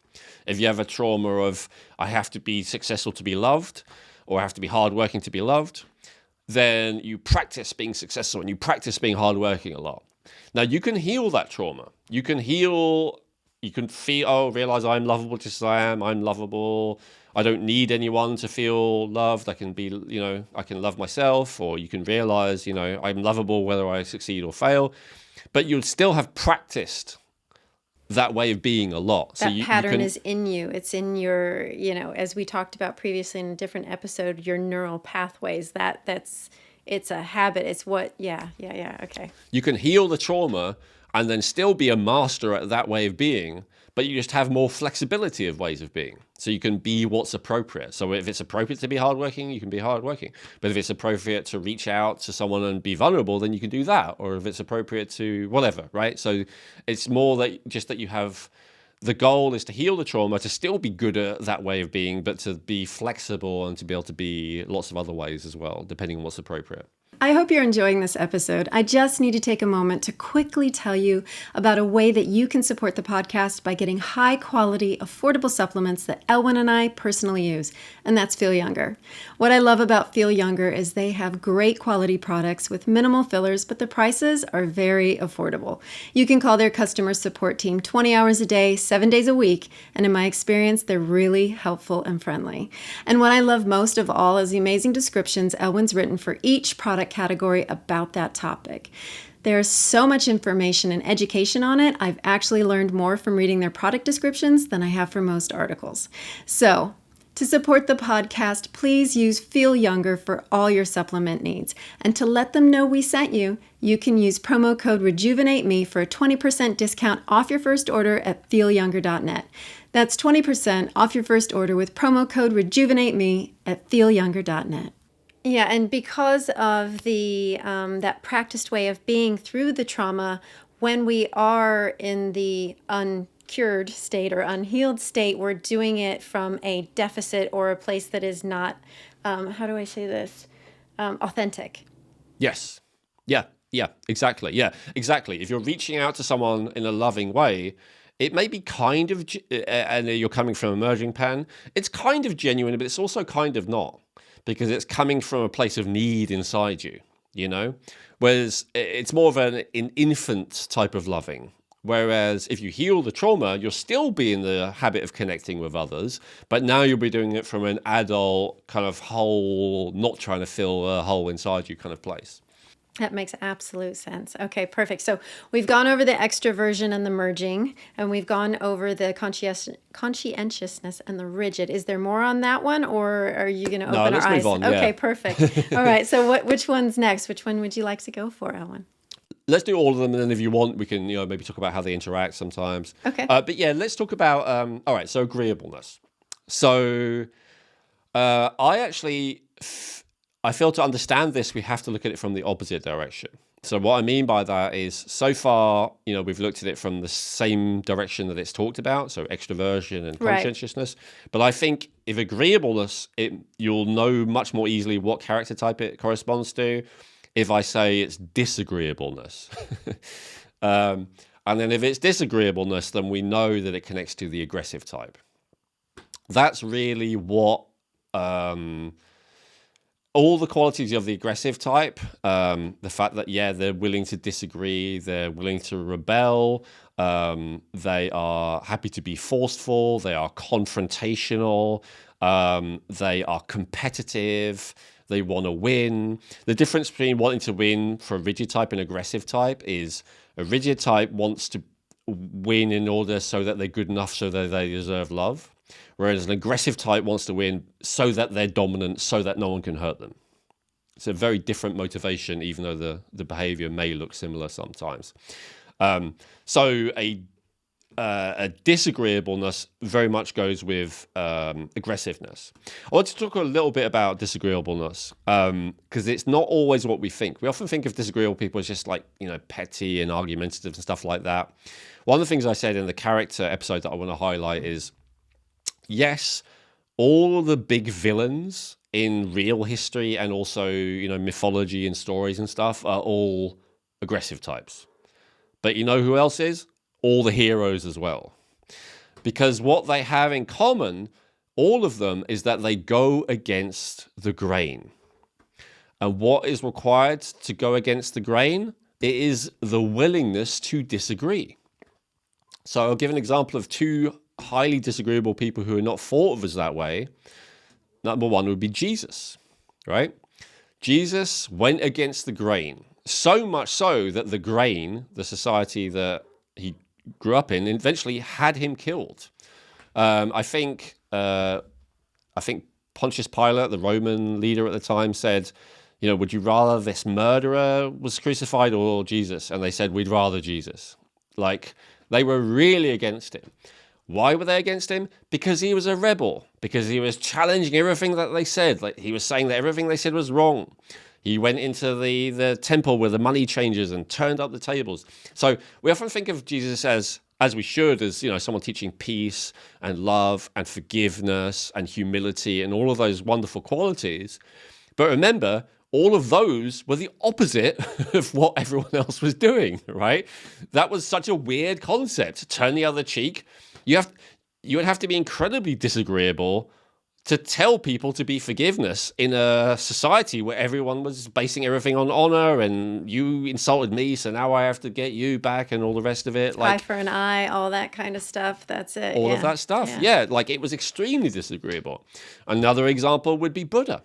If you have a trauma of, I have to be successful to be loved, or I have to be hardworking to be loved, then you practice being successful and you practice being hardworking a lot. Now, you can heal that trauma. You can realize I'm lovable just as I am. I'm lovable. I don't need anyone to feel loved. I can be, I can love myself, or you can realize, I'm lovable whether I succeed or fail. But you'll still have practiced that way of being a lot. That pattern is in you. It's in your, as we talked about previously in a different episode, your neural pathways. It's a habit. It's what, okay. You can heal the trauma and then still be a master at that way of being, but you just have more flexibility of ways of being. So you can be what's appropriate. So if it's appropriate to be hardworking, you can be hardworking. But if it's appropriate to reach out to someone and be vulnerable, then you can do that. Or if it's appropriate to whatever, right? So it's more that you have, the goal is to heal the trauma, to still be good at that way of being, but to be flexible and to be able to be lots of other ways as well, depending on what's appropriate. I hope you're enjoying this episode. I just need to take a moment to quickly tell you about a way that you can support the podcast by getting high quality, affordable supplements that Elwin and I personally use, and that's Feel Younger. What I love about Feel Younger is they have great quality products with minimal fillers, but the prices are very affordable. You can call their customer support team 20 hours a day, 7 days a week, and in my experience, they're really helpful and friendly. And what I love most of all is the amazing descriptions Elwin's written for each product category about that topic. There's so much information and education on it. I've actually learned more from reading their product descriptions than I have from most articles. So, to support the podcast, please use Feel Younger for all your supplement needs. And to let them know we sent you, you can use promo code RejuvenateMe for a 20% discount off your first order at feelyounger.net. That's 20% off your first order with promo code RejuvenateMe at feelyounger.net. Yeah, and because of the that practiced way of being through the trauma, when we are in the uncured state or unhealed state, we're doing it from a deficit or a place that is not, how do I say this, authentic. Yes. Yeah, exactly. Yeah, exactly. If you're reaching out to someone in a loving way, it may be kind of, and you're coming from emerging pan, it's kind of genuine, but it's also kind of not. Because it's coming from a place of need inside you, Whereas it's more of an infant type of loving, Whereas if you heal the trauma, you'll still be in the habit of connecting with others, but now you'll be doing it from an adult kind of whole, not trying to fill a hole inside you kind of place. That makes absolute sense. Okay, perfect. So we've gone over the extroversion and the merging, and we've gone over the conscientiousness and the rigid. Is there more on that one, or are you going to No, open our let's eyes? move on. Okay, Yeah. perfect. All right. So which one's next? Which one would you like to go for, Elwin? Let's do all of them, and then if you want, we can maybe talk about how they interact sometimes. Okay. But yeah, let's talk about all right. So agreeableness. So I feel to understand this, we have to look at it from the opposite direction. So what I mean by that is, so far, we've looked at it from the same direction that it's talked about, so extroversion and Right. conscientiousness. But I think if agreeableness, you'll know much more easily what character type it corresponds to if I say it's disagreeableness. And then if it's disagreeableness, then we know that it connects to the aggressive type. That's really what all the qualities of the aggressive type, the fact that, yeah, they're willing to disagree, they're willing to rebel, they are happy to be forceful, they are confrontational, they are competitive, they want to win. The difference between wanting to win for a rigid type and aggressive type is a rigid type wants to win in order so that they're good enough so that they deserve love. Whereas an aggressive type wants to win so that they're dominant, so that no one can hurt them. It's a very different motivation, even though the behavior may look similar sometimes. So a disagreeableness very much goes with aggressiveness. I want to talk a little bit about disagreeableness because it's not always what we think. We often think of disagreeable people as just like, petty and argumentative and stuff like that. One of the things I said in the character episode that I want to highlight is, yes, all the big villains in real history and also, mythology and stories and stuff are all aggressive types. But you know who else is? All the heroes as well. Because what they have in common, all of them, is that they go against the grain. And what is required to go against the grain? It is the willingness to disagree. So I'll give an example of two highly disagreeable people who are not thought of as that way. Number one would be Jesus, right? Jesus went against the grain, so much so that the grain, the society that he grew up in, eventually had him killed. I think Pontius Pilate, the Roman leader at the time, said, would you rather this murderer was crucified or Jesus? And they said, we'd rather Jesus. Like, they were really against him. Why were they against him? Because he was a rebel, because he was challenging everything that they said. Like, he was saying that everything they said was wrong. He went into the temple with the money changers and turned up the tables. So we often think of Jesus as we should, as someone teaching peace and love and forgiveness and humility and all of those wonderful qualities. But remember, all of those were the opposite of what everyone else was doing, right? That was such a weird concept. Turn the other cheek. You would have to be incredibly disagreeable to tell people to be forgiveness in a society where everyone was basing everything on honor, and you insulted me, so now I have to get you back, and all the rest of it. Eye for an eye, all that kind of stuff. That's it. All of that stuff. Yeah, like it was extremely disagreeable. Another example would be Buddha.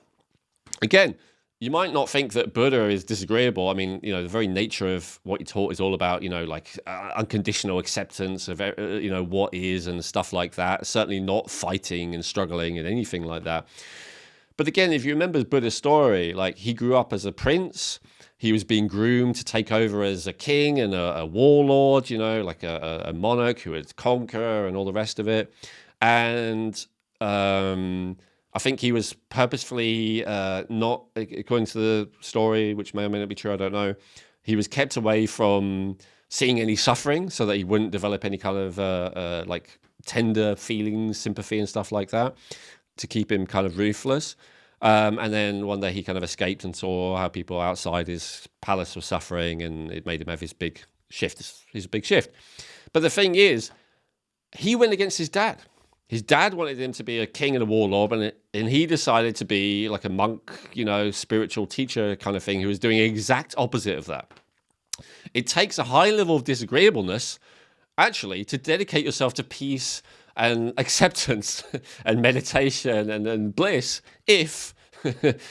Again, you might not think that Buddha is disagreeable. I mean, the very nature of what he taught is all about, unconditional acceptance of, what is and stuff like that. Certainly not fighting and struggling and anything like that. But again, if you remember Buddha's story, like he grew up as a prince. He was being groomed to take over as a king and a warlord, like a monarch who would conquer and all the rest of it. And I think he was purposefully not, according to the story, which may or may not be true, I don't know, he was kept away from seeing any suffering so that he wouldn't develop any kind of like tender feelings, sympathy and stuff like that, to keep him kind of ruthless. And then one day he kind of escaped and saw how people outside his palace were suffering, and it made him have his big shift. But the thing is, he went against his dad. His dad wanted him to be a king and a warlord, and he decided to be like a monk, spiritual teacher kind of thing, who was doing the exact opposite of that. It takes a high level of disagreeableness actually to dedicate yourself to peace and acceptance and meditation and bliss if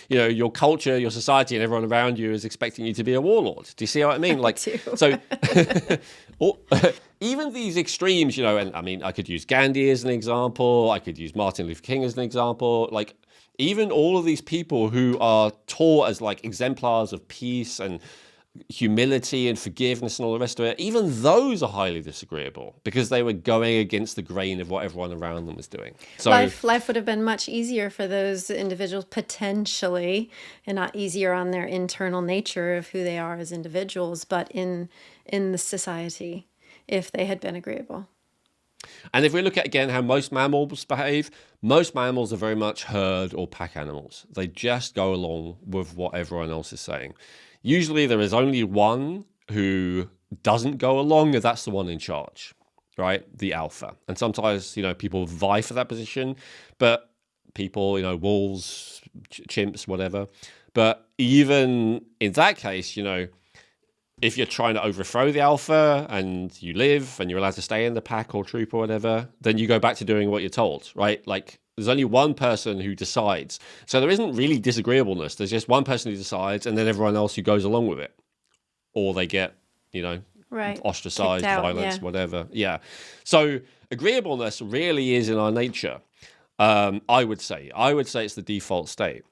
your culture, your society, and everyone around you is expecting you to be a warlord. Do you see what I mean? Like, so even these extremes, and I mean, I could use Gandhi as an example. I could use Martin Luther King as an example. Like, even all of these people who are taught as like exemplars of peace and humility and forgiveness and all the rest of it, even those are highly disagreeable because they were going against the grain of what everyone around them was doing. So life would have been much easier for those individuals potentially, and not easier on their internal nature of who they are as individuals, but in the society, if they had been agreeable. And if we look at, again, how most mammals behave, most mammals are very much herd or pack animals. They just go along with what everyone else is saying. Usually there is only one who doesn't go along, and that's the one in charge, right? The alpha. And sometimes, people vie for that position, but people, wolves, chimps, whatever. But even in that case, if you're trying to overthrow the alpha and you live and you're allowed to stay in the pack or troop or whatever, then you go back to doing what you're told, right? Like, there's only one person who decides. So there isn't really disagreeableness. There's just one person who decides and then everyone else who goes along with it. Or they get, right, ostracized, violence, whatever. Yeah. So agreeableness really is in our nature, I would say. I would say it's the default state.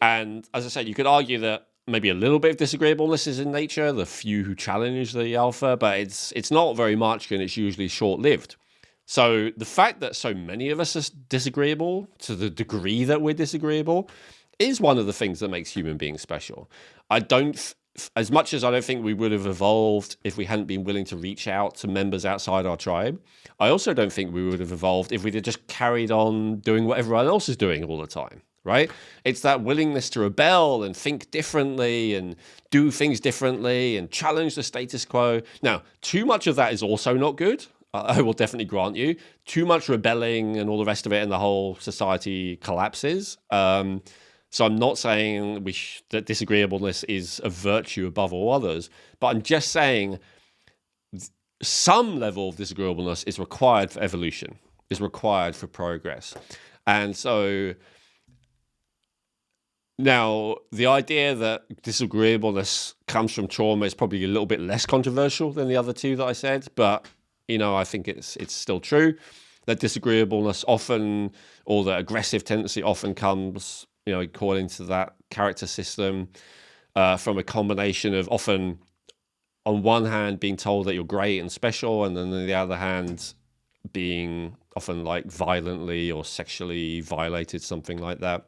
And as I said, you could argue that maybe a little bit of disagreeableness is in nature, the few who challenge the alpha, but it's not very much, and it's usually short-lived. So the fact that so many of us are disagreeable to the degree that we're disagreeable is one of the things that makes human beings special. As much as I don't think we would have evolved if we hadn't been willing to reach out to members outside our tribe, I also don't think we would have evolved if we'd have just carried on doing what everyone else is doing all the time. Right? It's that willingness to rebel and think differently and do things differently and challenge the status quo. Now, too much of that is also not good. I will definitely grant you. Too much rebelling and all the rest of it, and the whole society collapses. So I'm not saying that disagreeableness is a virtue above all others, but I'm just saying some level of disagreeableness is required for evolution, is required for progress. And so now, the idea that disagreeableness comes from trauma is probably a little bit less controversial than the other two that I said, but I think it's still true that disagreeableness often, or the aggressive tendency often comes, according to that character system, from a combination of often, on one hand, being told that you're great and special, and then on the other hand, being often like violently or sexually violated, something like that.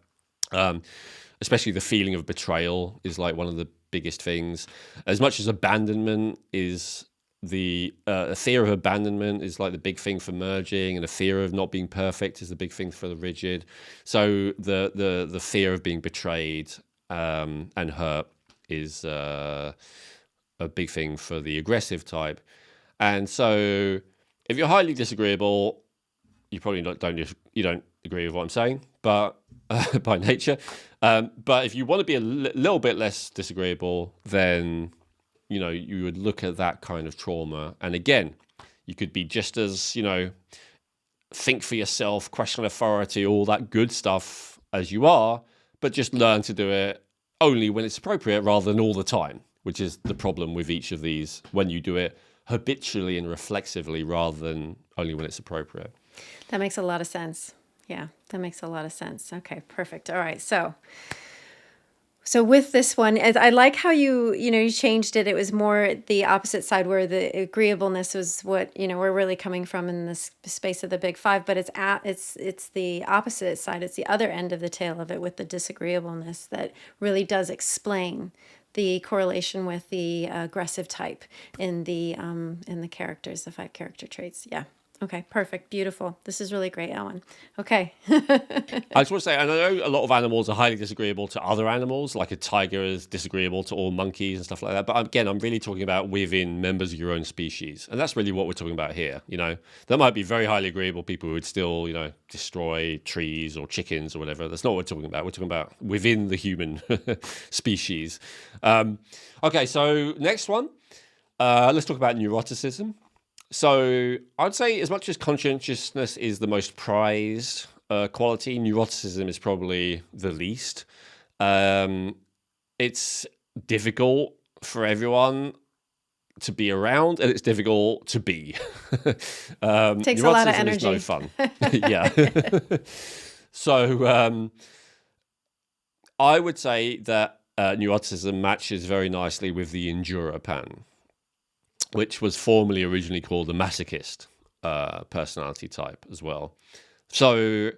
Especially the feeling of betrayal is like one of the biggest things. As much as abandonment is the fear of abandonment is like the big thing for merging, and the fear of not being perfect is the big thing for the rigid. So the fear of being betrayed and hurt is a big thing for the aggressive type. And so if you're highly disagreeable, you probably don't agree with what I'm saying, but by nature. But if you want to be a little bit less disagreeable, then, you would look at that kind of trauma. And again, you could be just as, think for yourself, question authority, all that good stuff as you are, but just learn to do it only when it's appropriate rather than all the time, which is the problem with each of these, when you do it habitually and reflexively rather than only when it's appropriate. That makes a lot of sense. Yeah, that makes a lot of sense. Okay, perfect. All right. So with this one, I like how you changed it. It was more the opposite side, where the agreeableness was what, we're really coming from in this space of the big five, but it's the opposite side. It's the other end of the tail of it, with the disagreeableness that really does explain the correlation with the aggressive type in the characters, the 5 character traits. Yeah. Okay, perfect. Beautiful. This is really great, Elwin. Okay. I just want to say, and I know a lot of animals are highly disagreeable to other animals, like a tiger is disagreeable to all monkeys and stuff like that. But again, I'm really talking about within members of your own species. And that's really what we're talking about here. There might be very highly agreeable people who would still, destroy trees or chickens or whatever. That's not what we're talking about. We're talking about within the human species. Okay, so next one. Let's talk about neuroticism. So I'd say as much as conscientiousness is the most prized quality, neuroticism is probably the least. Um, it's difficult for everyone to be around, and it's difficult to be. Takes a lot of Neuroticism is no energy. fun. Yeah. So I would say that neuroticism matches very nicely with the endurer pattern, which was formerly originally called the masochist personality type as well. So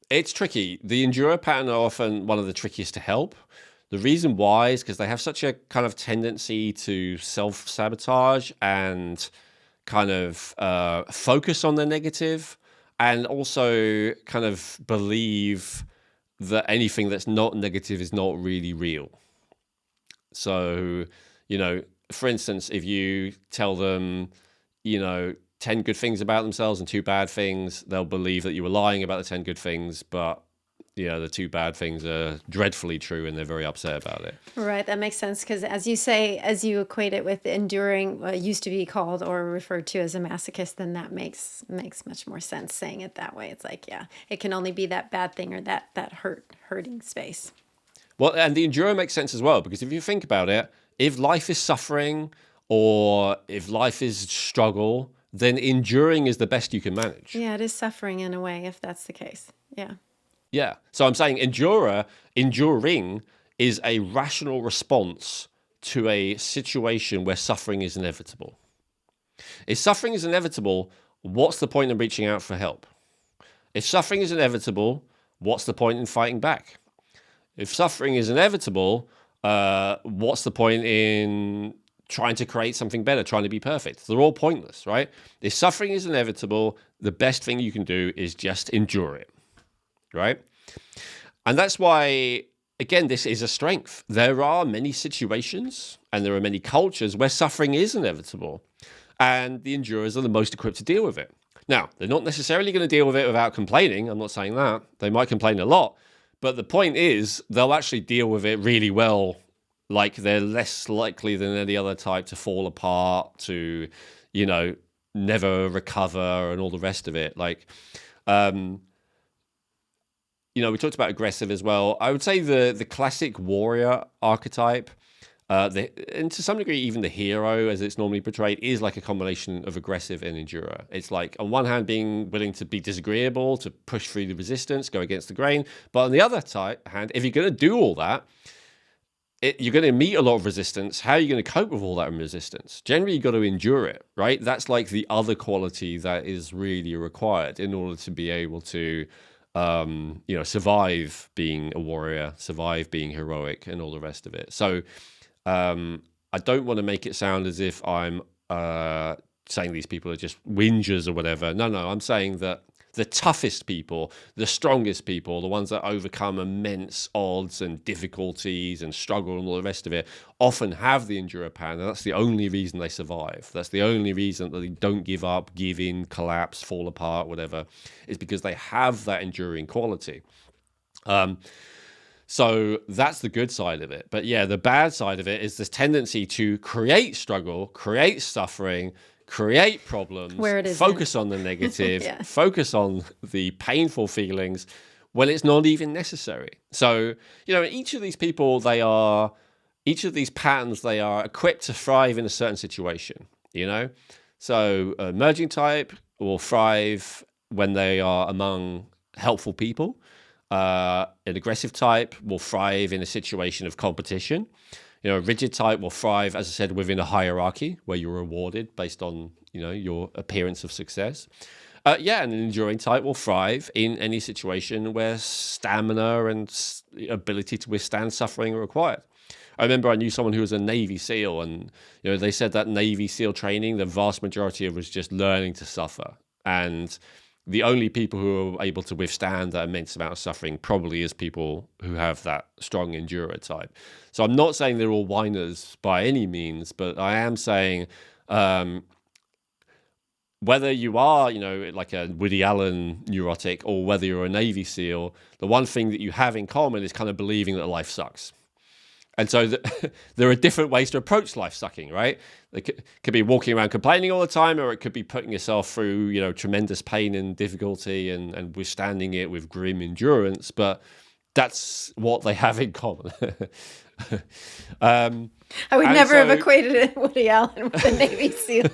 it's tricky. The endurer pattern are often one of the trickiest to help. The reason why is because they have such a kind of tendency to self-sabotage and kind of focus on the negative, and also kind of believe that anything that's not negative is not really real. So, for instance, if you tell them, 10 good things about themselves and 2 bad things, they'll believe that you were lying about the 10 good things, but the 2 bad things are dreadfully true and they're very upset about it. Right, that makes sense because, as you say, as you equate it with enduring, what used to be called or referred to as a masochist, then that makes much more sense saying it that way. It's like, yeah, it can only be that bad thing or that hurting space. Well, and the endurer makes sense as well, because if you think about it, if life is suffering or if life is struggle, then enduring is the best you can manage. Yeah, it is suffering in a way if that's the case. Yeah. Yeah. So I'm saying enduring is a rational response to a situation where suffering is inevitable. If suffering is inevitable, what's the point in reaching out for help? If suffering is inevitable, what's the point in fighting back? If suffering is inevitable, what's the point in trying to create something better, trying to be perfect? They're all pointless, right? If suffering is inevitable, the best thing you can do is just endure it, right? And that's why, again, this is a strength. There are many situations and there are many cultures where suffering is inevitable, and the endurers are the most equipped to deal with it. Now, they're not necessarily going to deal with it without complaining. I'm not saying that. They might complain a lot, but the point is they'll actually deal with it really well. Like, they're less likely than any other type to fall apart, to, never recover and all the rest of it. Like, we talked about aggressive as well. I would say the classic warrior archetype, and to some degree even the hero as it's normally portrayed, is like a combination of aggressive and endurer. It's like, on one hand, being willing to be disagreeable, to push through the resistance, go against the grain. But on the other hand, if you're going to do all that, you're going to meet a lot of resistance. How are you going to cope with all that resistance? Generally, you've got to endure it, right? That's like the other quality that is really required in order to be able to survive being a warrior, survive being heroic, and all the rest of it. So I don't want to make it sound as if I'm saying these people are just whingers or whatever. No, I'm saying that the toughest people, the strongest people, the ones that overcome immense odds and difficulties and struggle and all the rest of it, often have the endurer pattern, and that's the only reason they survive. That's the only reason that they don't give up, give in, collapse, fall apart, whatever, is because they have that enduring quality. So that's the good side of it. But yeah, the bad side of it is this tendency to create struggle, create suffering, create problems, Where it isn't. focus on the negative, Yeah. focus on the painful feelings when it's not even necessary. So, each of these people, each of these patterns, they are equipped to thrive in a certain situation, So emerging type will thrive when they are among helpful people. An aggressive type will thrive in a situation of competition. A rigid type will thrive, as I said, within a hierarchy where you're rewarded based on, your appearance of success. And an enduring type will thrive in any situation where stamina and ability to withstand suffering are required. I remember I knew someone who was a Navy SEAL, and they said that Navy SEAL training, the vast majority of it was just learning to suffer. And the only people who are able to withstand that immense amount of suffering probably is people who have that strong endurer type. So I'm not saying they're all whiners by any means, but I am saying whether you are, like a Woody Allen neurotic or whether you're a Navy SEAL, the one thing that you have in common is kind of believing that life sucks. And so there are different ways to approach life sucking, right? It could be walking around complaining all the time, or it could be putting yourself through, tremendous pain and difficulty and withstanding it with grim endurance. But that's what they have in common. I would never have equated it Woody Allen with a Navy SEAL.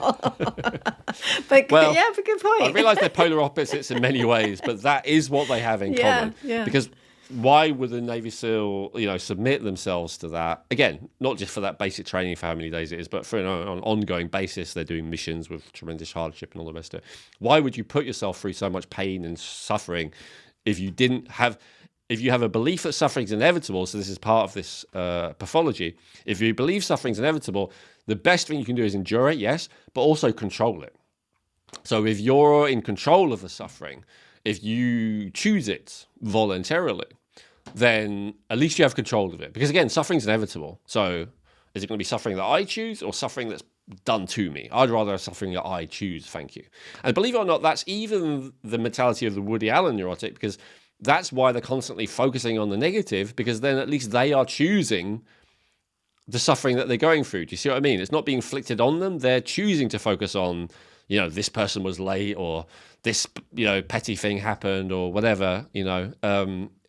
But well, yeah, but good point. I realize they're polar opposites in many ways, but that is what they have in common. Yeah. Because why would a Navy SEAL, submit themselves to that? Again, not just for that basic training for how many days it is, but for an ongoing basis, they're doing missions with tremendous hardship and all the rest of it. Why would you put yourself through so much pain and suffering if you have a belief that suffering is inevitable? So this is part of this pathology. If you believe suffering is inevitable, the best thing you can do is endure it, yes, but also control it. So if you're in control of the suffering, if you choose it voluntarily, then at least you have control of it. Because again, suffering's inevitable. So is it going to be suffering that I choose or suffering that's done to me? I'd rather have suffering that I choose, thank you. And believe it or not, that's even the mentality of the Woody Allen neurotic, because that's why they're constantly focusing on the negative, because then at least they are choosing the suffering that they're going through. Do you see what I mean? It's not being inflicted on them. They're choosing to focus on, this person was late, or this, petty thing happened, or whatever,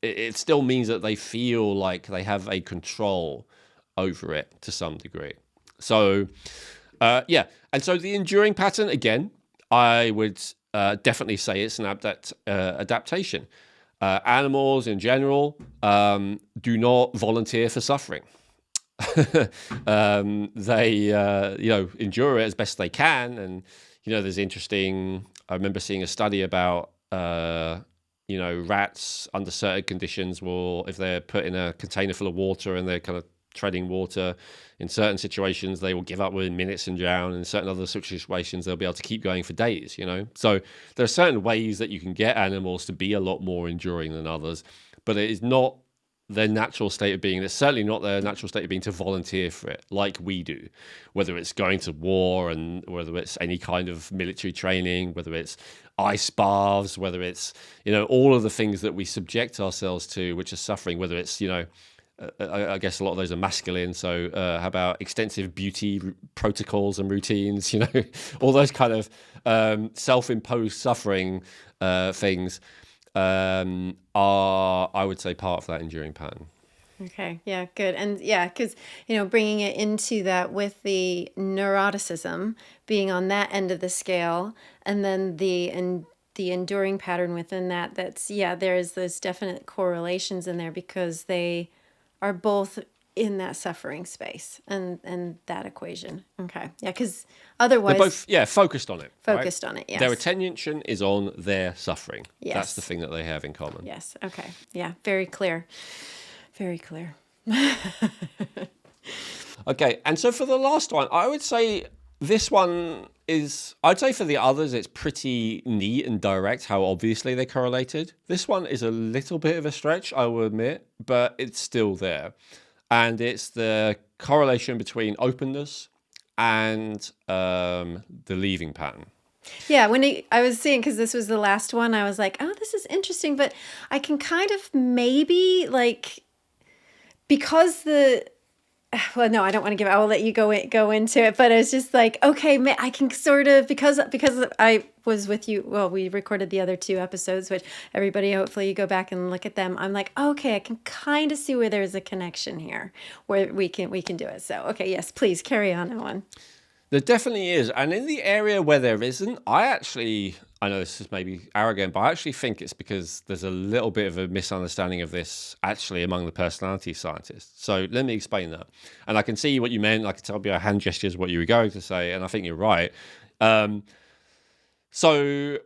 it still means that they feel like they have a control over it to some degree. So, And so the enduring pattern, again, I would definitely say it's an adaptation. Animals in general do not volunteer for suffering. They endure it as best they can. And, there's I remember seeing a study about, rats under certain conditions will, if they're put in a container full of water and they're kind of treading water, in certain situations, they will give up within minutes and drown. In certain other situations, they'll be able to keep going for days, So there are certain ways that you can get animals to be a lot more enduring than others, but it is not their natural state of being. It's certainly not their natural state of being to volunteer for it like we do, whether it's going to war and whether it's any kind of military training, whether it's ice baths, whether it's, all of the things that we subject ourselves to, which are suffering, whether it's, I guess a lot of those are masculine. So how about extensive beauty protocols and routines, all those kind of self-imposed suffering things are, I would say, part of that enduring pattern. Okay. Yeah, good. And yeah, because, bringing it into that with the neuroticism being on that end of the scale, and then the enduring pattern within that, there's those definite correlations in there because they are both in that suffering space and that equation. Okay. Yeah, because otherwise... They're both, focused on it. Focused on it, yes. Their attention is on their suffering. Yes. That's the thing that they have in common. Yes. Okay. Yeah, very clear. Very clear. Okay, and so for the last one, I would say this one is... I'd say for the others, it's pretty neat and direct how obviously they're correlated. This one is a little bit of a stretch, I will admit, but it's still there. And it's the correlation between openness and the leaving pattern. Yeah, I was seeing, because this was the last one, I was like, oh, this is interesting, but I can kind of maybe because well, no, I don't want to I will let you go into it, but it's just like, okay, I can sort of, because I was with you, well, we recorded the other 2 episodes, which everybody, hopefully you go back and look at them. I'm like, okay, I can kind of see where there's a connection here where we can do it. So, okay, yes, please carry on, Elwin. There definitely is. And in the area where there isn't, I know this is maybe arrogant, but I actually think it's because there's a little bit of a misunderstanding of this actually among the personality scientists. So let me explain that. And I can see what you meant. I can tell by your hand gestures what you were going to say. And I think you're right. So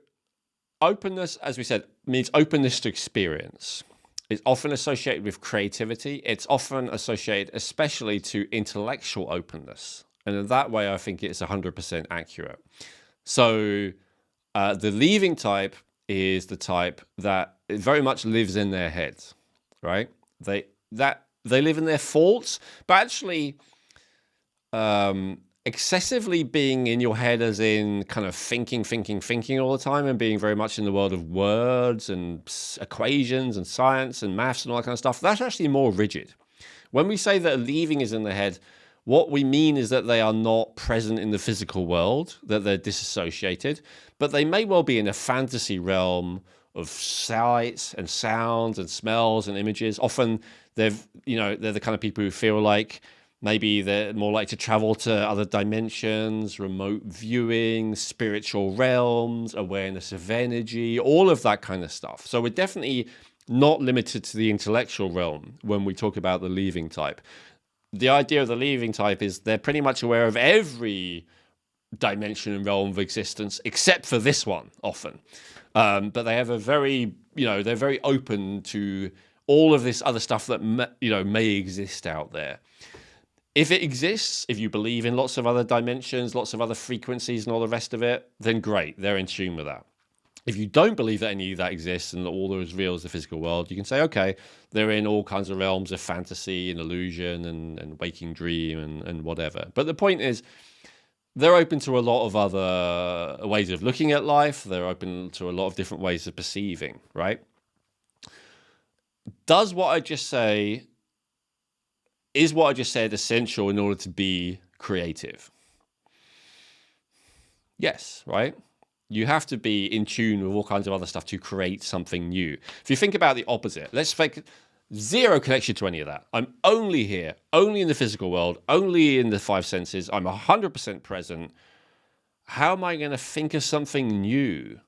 openness, as we said, means openness to experience. It's often associated with creativity. It's often associated especially to intellectual openness. And in that way, I think it's 100% accurate. So the leaving type is the type that it very much lives in their heads, right? They live in their thoughts, but actually excessively being in your head as in kind of thinking all the time and being very much in the world of words and equations and science and maths and all that kind of stuff, that's actually more rigid. When we say that a leaving is in the head, what we mean is that they are not present in the physical world, that they're disassociated, but they may well be in a fantasy realm of sights and sounds and smells and images. Often they're the kind of people who feel like maybe they're more likely to travel to other dimensions, remote viewing, spiritual realms, awareness of energy, all of that kind of stuff. So we're definitely not limited to the intellectual realm when we talk about the leaving type. The idea of the leaving type is they're pretty much aware of every dimension and realm of existence except for this one often. But they have a very, they're very open to all of this other stuff that, may exist out there. If it exists, if you believe in lots of other dimensions, lots of other frequencies and all the rest of it, then great, they're in tune with that. If you don't believe that any of that exists and that all that is real is the physical world, you can say, okay, they're in all kinds of realms of fantasy and illusion and waking dream and whatever. But the point is, they're open to a lot of other ways of looking at life. They're open to a lot of different ways of perceiving, right? Is what I just said essential in order to be creative? Yes, right? You have to be in tune with all kinds of other stuff to create something new. If you think about the opposite, let's make zero connection to any of that. I'm only here, only in the physical world, only in the five senses. I'm 100% present. How am I going to think of something new?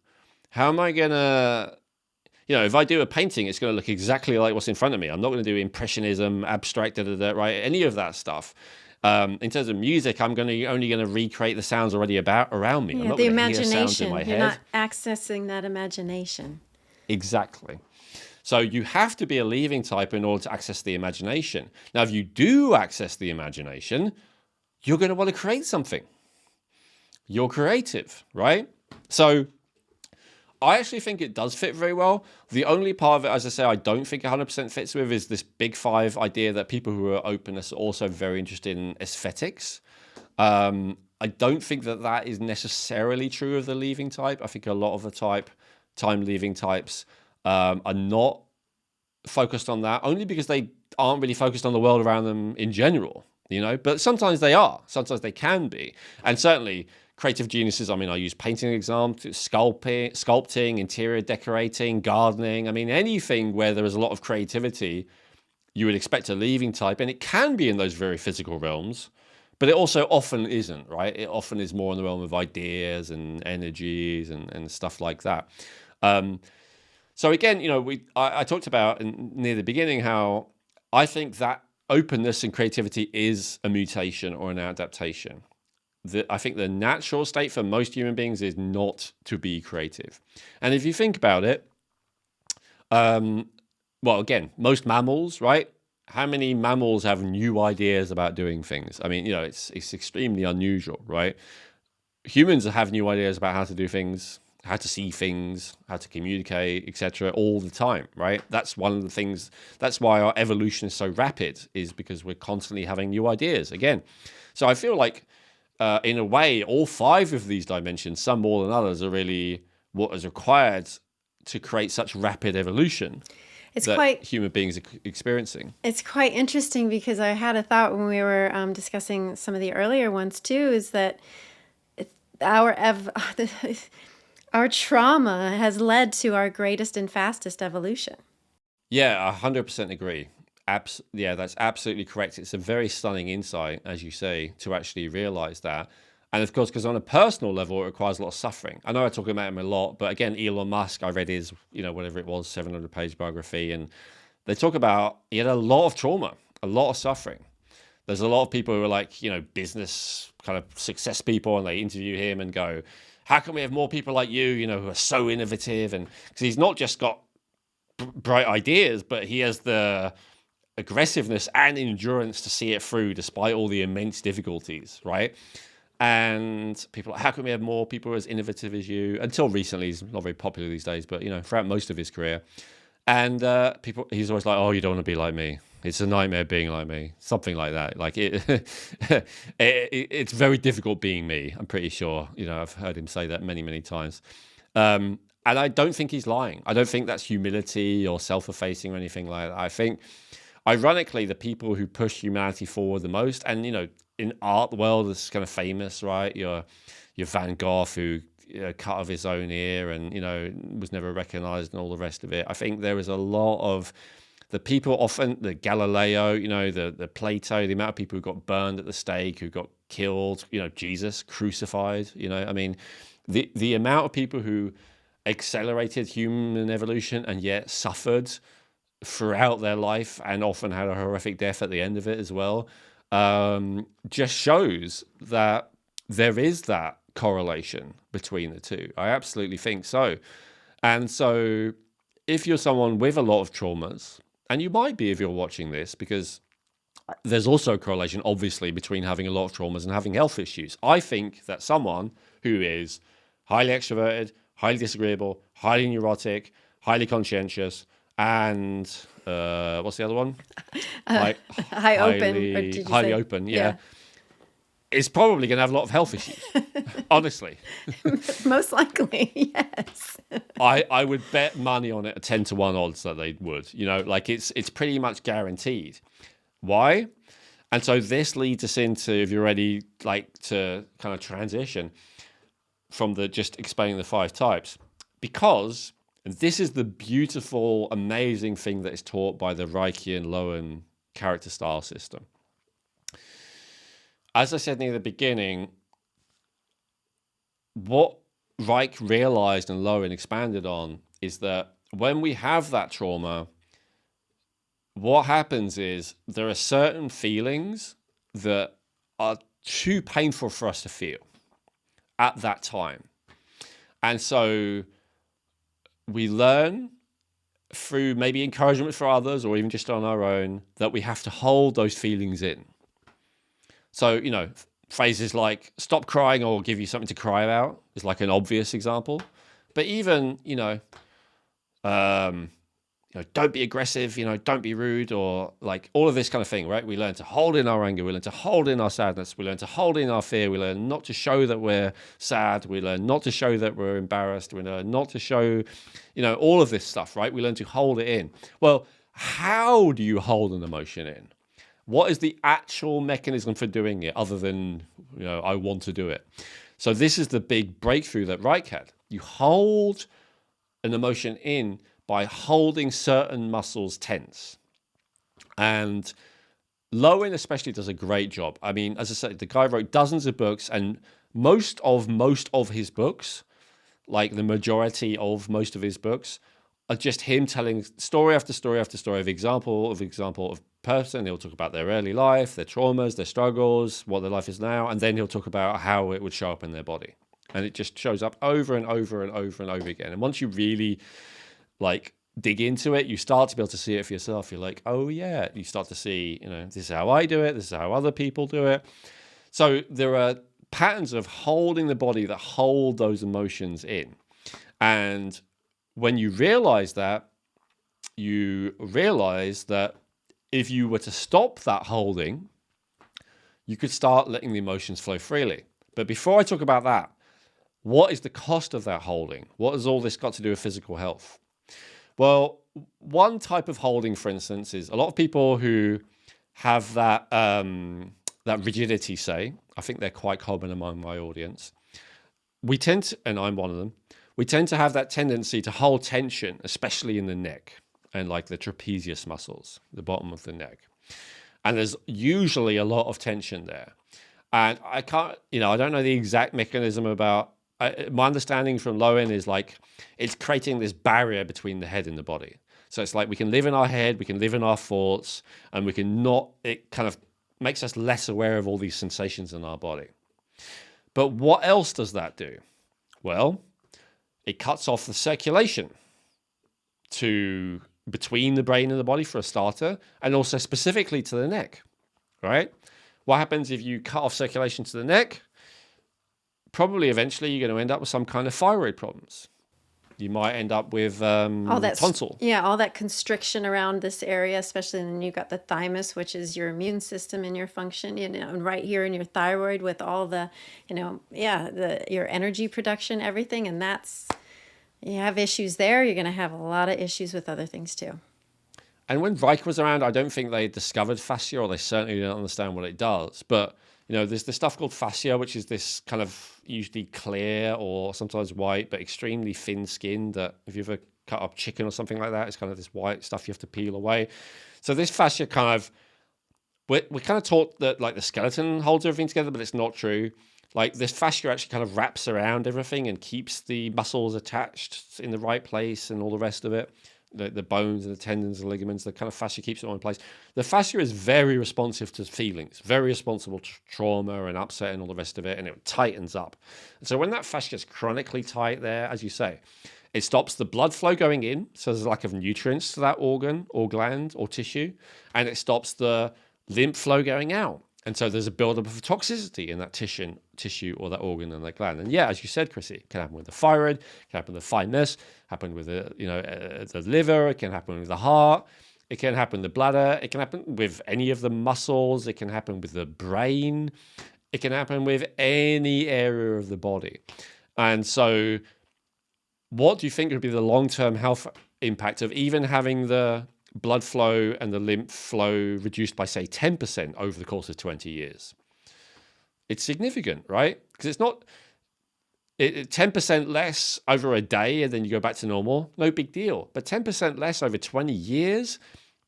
How am I going to, if I do a painting, it's going to look exactly like what's in front of me. I'm not going to do impressionism, abstract, right? Any of that stuff. In terms of music, I'm only going to recreate the sounds already around me. Yeah, I'm not the going to hear sounds in imagination. my You're head. not accessing that imagination. Exactly. So you have to be a leaving type in order to access the imagination. Now, if you do access the imagination, you're going to want to create something. You're creative, right? So I actually think it does fit very well. The only part of it, as I say, I don't think 100% fits with is this big five idea that people who are open are also very interested in aesthetics. I don't think that is necessarily true of the leaving type. I think a lot of the time leaving types are not focused on that, only because they aren't really focused on the world around them in general, but sometimes they are, sometimes they can be. And certainly creative geniuses, I use painting examples, sculpting, interior decorating, gardening. Anything where there is a lot of creativity, you would expect a leaving type, and it can be in those very physical realms, but it also often isn't, right? It often is more in the realm of ideas and energies and stuff like that. So again, I talked about near the beginning how I think that openness and creativity is a mutation or an adaptation. I think the natural state for most human beings is not to be creative. And if you think about it, again, most mammals, right? How many mammals have new ideas about doing things? It's extremely unusual, right? Humans have new ideas about how to do things, how to see things, how to communicate, etc., all the time, right? That's one of the things, that's why our evolution is so rapid, is because we're constantly having new ideas again. So I feel like, in a way, all five of these dimensions, some more than others, are really what is required to create such rapid evolution human beings are experiencing. It's quite interesting because I had a thought when we were discussing some of the earlier ones too, is that our trauma has led to our greatest and fastest evolution. Yeah, 100% agree. Yeah, that's absolutely correct. It's a very stunning insight, as you say, to actually realize that. And of course, because on a personal level, it requires a lot of suffering. I know I talk about him a lot, but again, Elon Musk, I read his, whatever it was, 700-page biography, and they talk about he had a lot of trauma, a lot of suffering. There's a lot of people who are like, business kind of success people, and they interview him and go, how can we have more people like you, who are so innovative? And because he's not just got bright ideas, but he has the aggressiveness and endurance to see it through despite all the immense difficulties, right? And people are like, how can we have more people as innovative as you? Until recently, he's not very popular these days, but throughout most of his career. And he's always like, oh, you don't want to be like me. It's a nightmare being like me. Something like that. Like it's very difficult being me. I'm pretty sure. I've heard him say that many, many times. And I don't think he's lying. I don't think that's humility or self-effacing or anything like that. I think ironically, the people who push humanity forward the most, and in art world, it's kind of famous, right? Your Van Gogh, who cut off his own ear and was never recognized and all the rest of it. I think there is a lot of the people, often the Galileo, the Plato, the amount of people who got burned at the stake, who got killed, Jesus crucified, I mean, the amount of people who accelerated human evolution and yet suffered throughout their life and often had a horrific death at the end of it as well, just shows that there is that correlation between the two. I absolutely think so. And so if you're someone with a lot of traumas, and you might be if you're watching this, because there's also a correlation, obviously, between having a lot of traumas and having health issues. I think that someone who is highly extroverted, highly disagreeable, highly neurotic, highly conscientious, and what's the other one? High open. Or did you highly say? open, yeah. Is probably going to have a lot of health issues, honestly. Most likely, yes. I would bet money on it, a 10-1 odds that they would. It's pretty much guaranteed. Why? And so this leads us into, if you're ready, to kind of transition from just explaining the 5 types, because this is the beautiful, amazing thing that is taught by the Reichian Lowen character style system. As I said near the beginning, what Reich realized and Lowen expanded on is that when we have that trauma, what happens is there are certain feelings that are too painful for us to feel at that time. And so we learn through maybe encouragement for others or even just on our own that we have to hold those feelings in. So, phrases like stop crying or give you something to cry about is like an obvious example. But even, don't be aggressive, don't be rude, or like all of this kind of thing, right? We learn to hold in our anger. We learn to hold in our sadness. We learn to hold in our fear. We learn not to show that we're sad. We learn not to show that we're embarrassed. We learn not to show, all of this stuff, right? We learn to hold it in. Well, how do you hold an emotion in? What is the actual mechanism for doing it other than, I want to do it? So this is the big breakthrough that Reich had. You hold an emotion in by holding certain muscles tense. And Lowen especially does a great job. I mean, as I said, the guy wrote dozens of books, and most of his books, like the majority of most of his books, are just him telling story after story after story of example of person. He'll talk about their early life, their traumas, their struggles, what their life is now, and then he'll talk about how it would show up in their body. And it just shows up over and over and over and over again. And once you really dig into it, you start to be able to see it for yourself. You're like, oh yeah, you start to see, this is how I do it, this is how other people do it. So there are patterns of holding the body that hold those emotions in. And when you realize that if you were to stop that holding, you could start letting the emotions flow freely. But before I talk about that, what is the cost of that holding? What has all this got to do with physical health? Well, one type of holding, for instance, is a lot of people who have that rigidity, say, I think they're quite common among my audience. We tend to, and I'm one of them, we tend to have that tendency to hold tension, especially in the neck and like the trapezius muscles, the bottom of the neck. And there's usually a lot of tension there. And I don't know the exact mechanism about, my understanding from Lowen is it's creating this barrier between the head and the body. So it's like we can live in our head, we can live in our thoughts, and we can not, it kind of makes us less aware of all these sensations in our body. But what else does that do? Well, it cuts off the circulation between the brain and the body for a starter, and also specifically to the neck, right? What happens if you cut off circulation to the neck? Probably eventually you're going to end up with some kind of thyroid problems. You might end up with tonsil. Yeah, all that constriction around this area, especially when you've got the thymus, which is your immune system and your function, and right here in your thyroid with all the, your energy production, everything. And you have issues there, you're going to have a lot of issues with other things too. And when Reich was around, I don't think they discovered fascia, or they certainly didn't understand what it does. But, there's this stuff called fascia, which is this kind of usually clear or sometimes white, but extremely thin skin that if you've ever cut up chicken or something like that, it's kind of this white stuff you have to peel away. So this fascia kind of, we're kind of taught that like the skeleton holds everything together, but it's not true. Like this fascia actually kind of wraps around everything and keeps the muscles attached in the right place and all the rest of it. The bones and the tendons and ligaments, the kind of fascia keeps it all in place. The fascia is very responsive to feelings, very responsible to trauma and upset and all the rest of it, and it tightens up. And so when that fascia is chronically tight there, as you say, it stops the blood flow going in, so there's a lack of nutrients to that organ or gland or tissue, and it stops the lymph flow going out. And so there's a buildup of toxicity in that tissue or that organ and that gland. And yeah, as you said, Chrissy, it can happen with the thyroid, it can happen with the thymus, happen with the liver, it can happen with the heart, it can happen with the bladder, it can happen with any of the muscles, it can happen with the brain, it can happen with any area of the body. And so what do you think would be the long-term health impact of even having the blood flow and the lymph flow reduced by, say, 10% over the course of 20 years? It's significant, right? Because it's not 10% less over a day and then you go back to normal, no big deal. But 10% less over 20 years,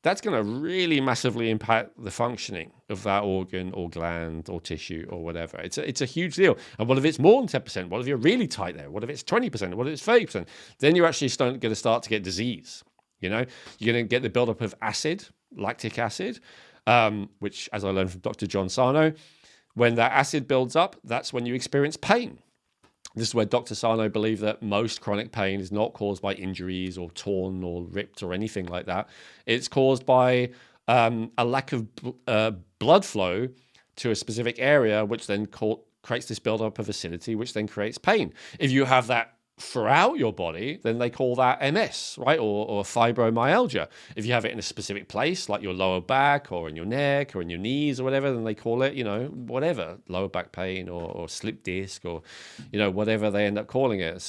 that's going to really massively impact the functioning of that organ or gland or tissue or whatever. It's a huge deal. And what if it's more than 10%? What if you're really tight there? What if it's 20%? What if it's 30%? Then you're actually going to start to get disease. You're going to get the buildup of acid, lactic acid, which, as I learned from Dr. John Sarno, when that acid builds up, that's when you experience pain. This is where Dr. Sarno believed that most chronic pain is not caused by injuries or torn or ripped or anything like that. It's caused by a lack of blood flow to a specific area, which then creates this buildup of acidity, which then creates pain. If you have that throughout your body, then they call that MS, right? Or fibromyalgia. If you have it in a specific place, like your lower back or in your neck or in your knees or whatever, then they call it, whatever, lower back pain or slip disc or, whatever they end up calling it,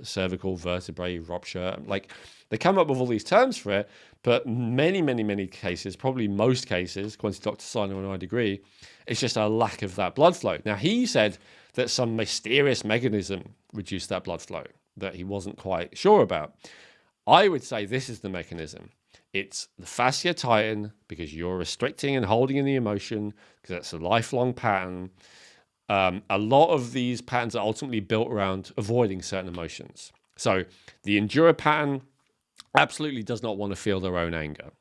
cervical vertebrae rupture. Like they come up with all these terms for it, but many, many, many cases, probably most cases, according to Dr. Sino and I agree, it's just a lack of that blood flow. Now, he said that some mysterious mechanism reduced that blood flow that he wasn't quite sure about. I would say this is the mechanism. It's the fascia tighten because you're restricting and holding in the emotion because that's a lifelong pattern. A lot of these patterns are ultimately built around avoiding certain emotions. So the endurer pattern absolutely does not want to feel their own anger.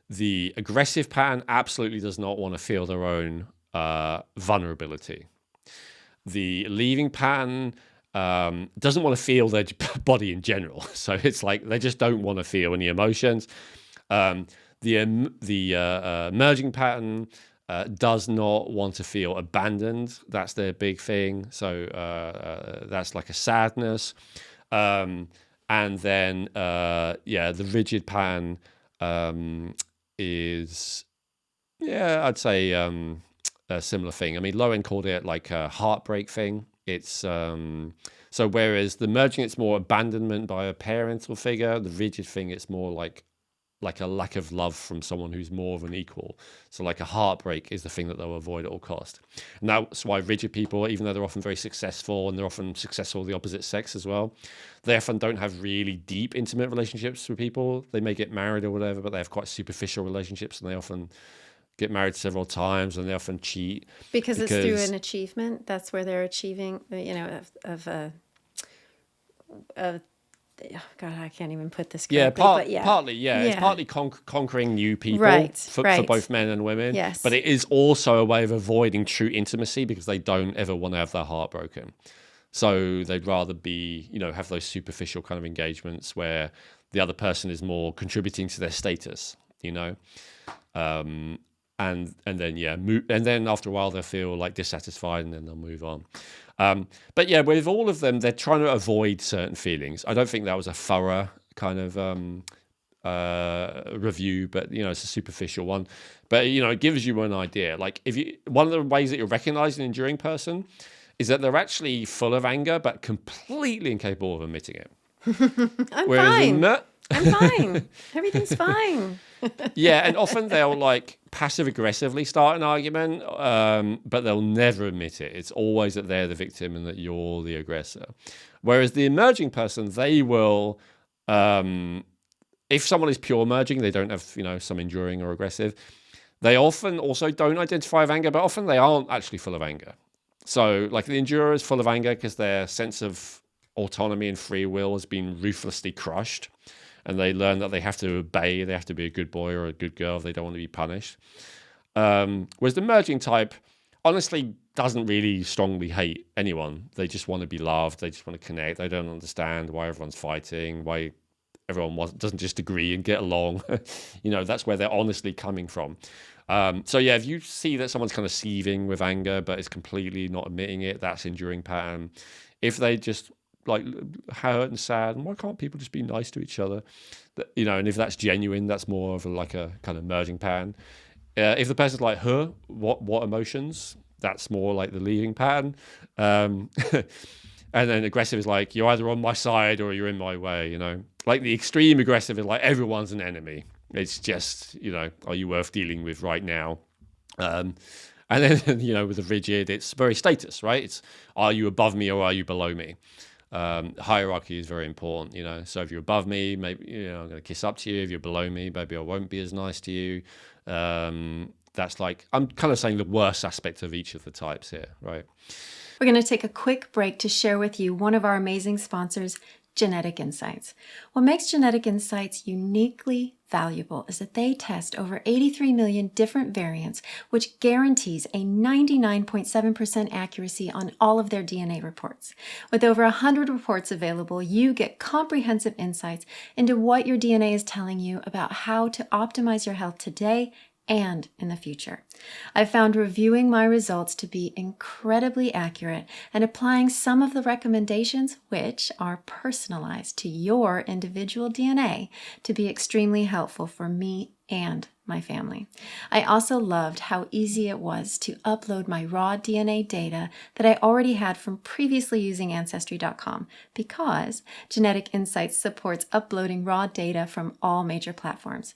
The aggressive pattern absolutely does not want to feel their own vulnerability. The leaving pattern doesn't want to feel their body in general. So it's like they just don't want to feel any emotions. The merging pattern does not want to feel abandoned. That's their big thing. So that's like a sadness. And then, the rigid pattern is, I'd say a similar thing. I mean, Lowen called it like a heartbreak thing. It's so whereas the merging, it's more abandonment by a parental figure. The rigid thing, it's more like a lack of love from someone who's more of an equal. So like a heartbreak is the thing that they'll avoid at all cost. And that's why rigid people, even though they're often very successful and they're often successful with the opposite sex as well, they often don't have really deep, intimate relationships with people. They may get married or whatever, but they have quite superficial relationships and they often get married several times and they often cheat. Because it's through an achievement. That's where they're achieving, God, I can't even put this correctly. Partly. It's partly conquering new people for both men and women. Yes. But it is also a way of avoiding true intimacy because they don't ever want to have their heart broken. So they'd rather be, have those superficial kind of engagements where the other person is more contributing to their status, and then after a while they'll feel like dissatisfied and then they'll move on. But yeah, with all of them, they're trying to avoid certain feelings. I don't think that was a thorough kind of review, but it's a superficial one. But it gives you an idea. Like one of the ways that you recognize an enduring person is that they're actually full of anger, but completely incapable of admitting it. I'm fine. I'm fine. Everything's fine. Yeah, and often they'll like passive aggressively start an argument, but they'll never admit it. It's always that they're the victim and that you're the aggressor. Whereas the emerging person, they will, if someone is pure emerging, they don't have, some enduring or aggressive. They often also don't identify with anger, but often they aren't actually full of anger. So, like the endurer is full of anger because their sense of autonomy and free will has been ruthlessly crushed. And they learn that they have to obey, they have to be a good boy or a good girl if they don't want to be punished. Whereas the merging type, honestly, doesn't really strongly hate anyone. They just want to be loved, they just want to connect. They don't understand why everyone's fighting, why everyone doesn't just agree and get along. That's where they're honestly coming from. So yeah, if you see that someone's kind of seething with anger, but is completely not admitting it, that's enduring pattern. If they just like hurt and sad, and why can't people just be nice to each other? And if that's genuine, that's more of like a kind of merging pattern. If the person's like, what emotions? That's more like the leaving pattern. And then aggressive is like, you're either on my side or you're in my way, Like the extreme aggressive is like, everyone's an enemy. It's just, are you worth dealing with right now? And then, with the rigid, it's very status, right? It's, are you above me or are you below me? Hierarchy is very important, So if you're above me, maybe, I'm going to kiss up to you. If you're below me, maybe I won't be as nice to you. That's like, I'm kind of saying the worst aspect of each of the types here, right? We're going to take a quick break to share with you one of our amazing sponsors, Genetic Insights. What makes Genetic Insights uniquely valuable is that they test over 83 million different variants, which guarantees a 99.7% accuracy on all of their DNA reports. With over 100 reports available, you get comprehensive insights into what your DNA is telling you about how to optimize your health today and in the future. I found reviewing my results to be incredibly accurate and applying some of the recommendations, which are personalized to your individual DNA, to be extremely helpful for me and my family. I also loved how easy it was to upload my raw DNA data that I already had from previously using Ancestry.com, because Genetic Insights supports uploading raw data from all major platforms.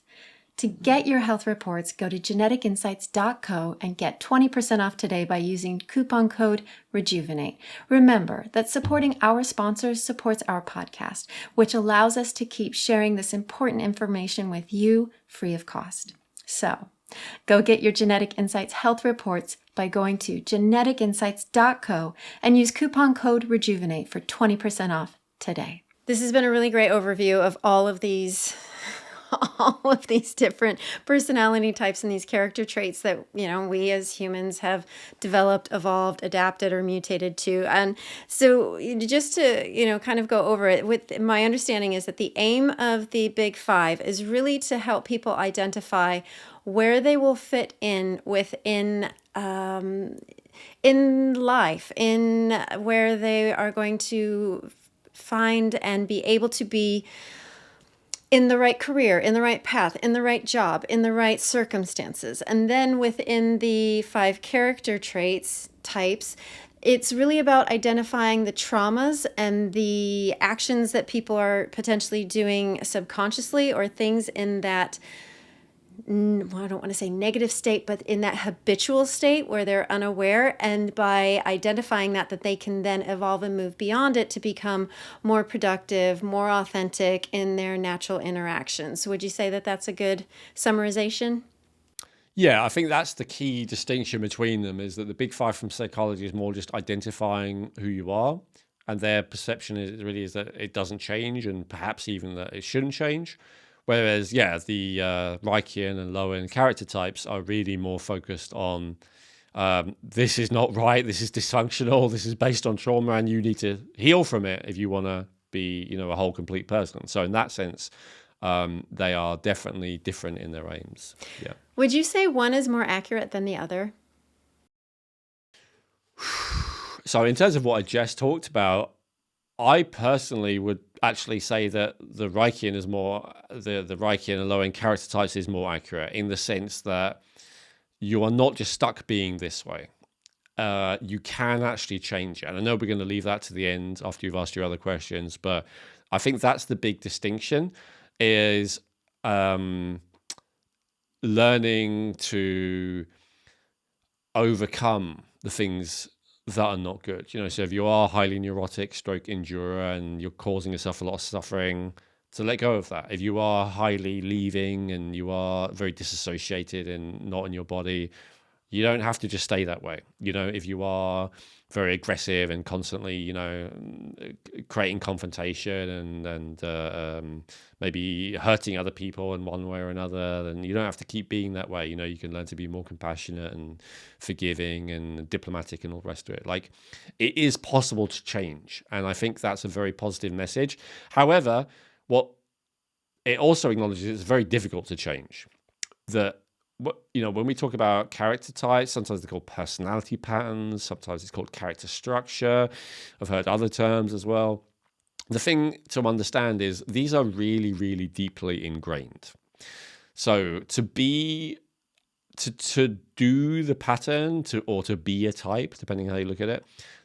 To get your health reports, go to geneticinsights.co and get 20% off today by using coupon code Rejuvenate. Remember that supporting our sponsors supports our podcast, which allows us to keep sharing this important information with you free of cost. So, go get your Genetic Insights health reports by going to geneticinsights.co and use coupon code Rejuvenate for 20% off today. This has been a really great overview of all of these different personality types and these character traits that, we as humans have developed, evolved, adapted, or mutated to. And so just to, kind of go over it, with my understanding is that the aim of the Big Five is really to help people identify where they will fit in within in life, in where they are going to find and be able to be in the right career, in the right path, in the right job, in the right circumstances. And then within the 5 character traits types, it's really about identifying the traumas and the actions that people are potentially doing subconsciously, or things in that, well, I don't want to say negative state, but in that habitual state where they're unaware, and by identifying that they can then evolve and move beyond it to become more productive, more authentic in their natural interactions. Would you say that that's a good summarization? Yeah, I think that's the key distinction between them, is that the Big Five from psychology is more just identifying who you are, and their perception is that it doesn't change, and perhaps even that it shouldn't change. Whereas, the Reichian and Lowen character types are really more focused on this is not right, this is dysfunctional, this is based on trauma, and you need to heal from it if you want to be, a whole, complete person. So in that sense, they are definitely different in their aims. Yeah. Would you say one is more accurate than the other? So in terms of what I just talked about, I personally would actually say that the Reichian is more, the Reichian and Lowen character types is more accurate, in the sense that you are not just stuck being this way. You can actually change it. And I know we're going to leave that to the end after you've asked your other questions, but I think that's the big distinction. is um, learning to overcome the things that are not good. So if you are highly neurotic, stroke endurer, and you're causing yourself a lot of suffering, to let go of that. If you are highly leaving and you are very disassociated and not in your body, you don't have to just stay that way. If you are very aggressive and constantly, creating confrontation and maybe hurting other people in one way or another, then you don't have to keep being that way. You can learn to be more compassionate and forgiving and diplomatic and all the rest of it. Like, it is possible to change. And I think that's a very positive message. However, what it also acknowledges, it's very difficult to change. That, when we talk about character types, sometimes they're called personality patterns, sometimes it's called character structure. I've heard other terms as well. The thing to understand is these are really, really deeply ingrained. So to do the pattern, or to be a type, depending how you look at it,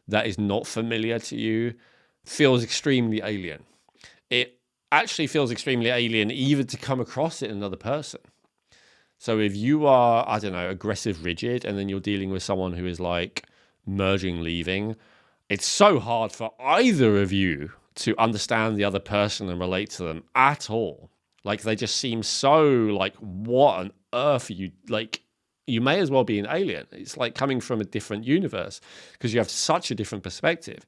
that is not familiar to you, feels extremely alien. It actually feels extremely alien even to come across it in another person. So if you are, I don't know, aggressive, rigid, and then you're dealing with someone who is like merging, leaving, it's so hard for either of you to understand the other person and relate to them at all. Like, they just seem so like, what on earth are you, like, you may as well be an alien. It's like coming from a different universe because you have such a different perspective.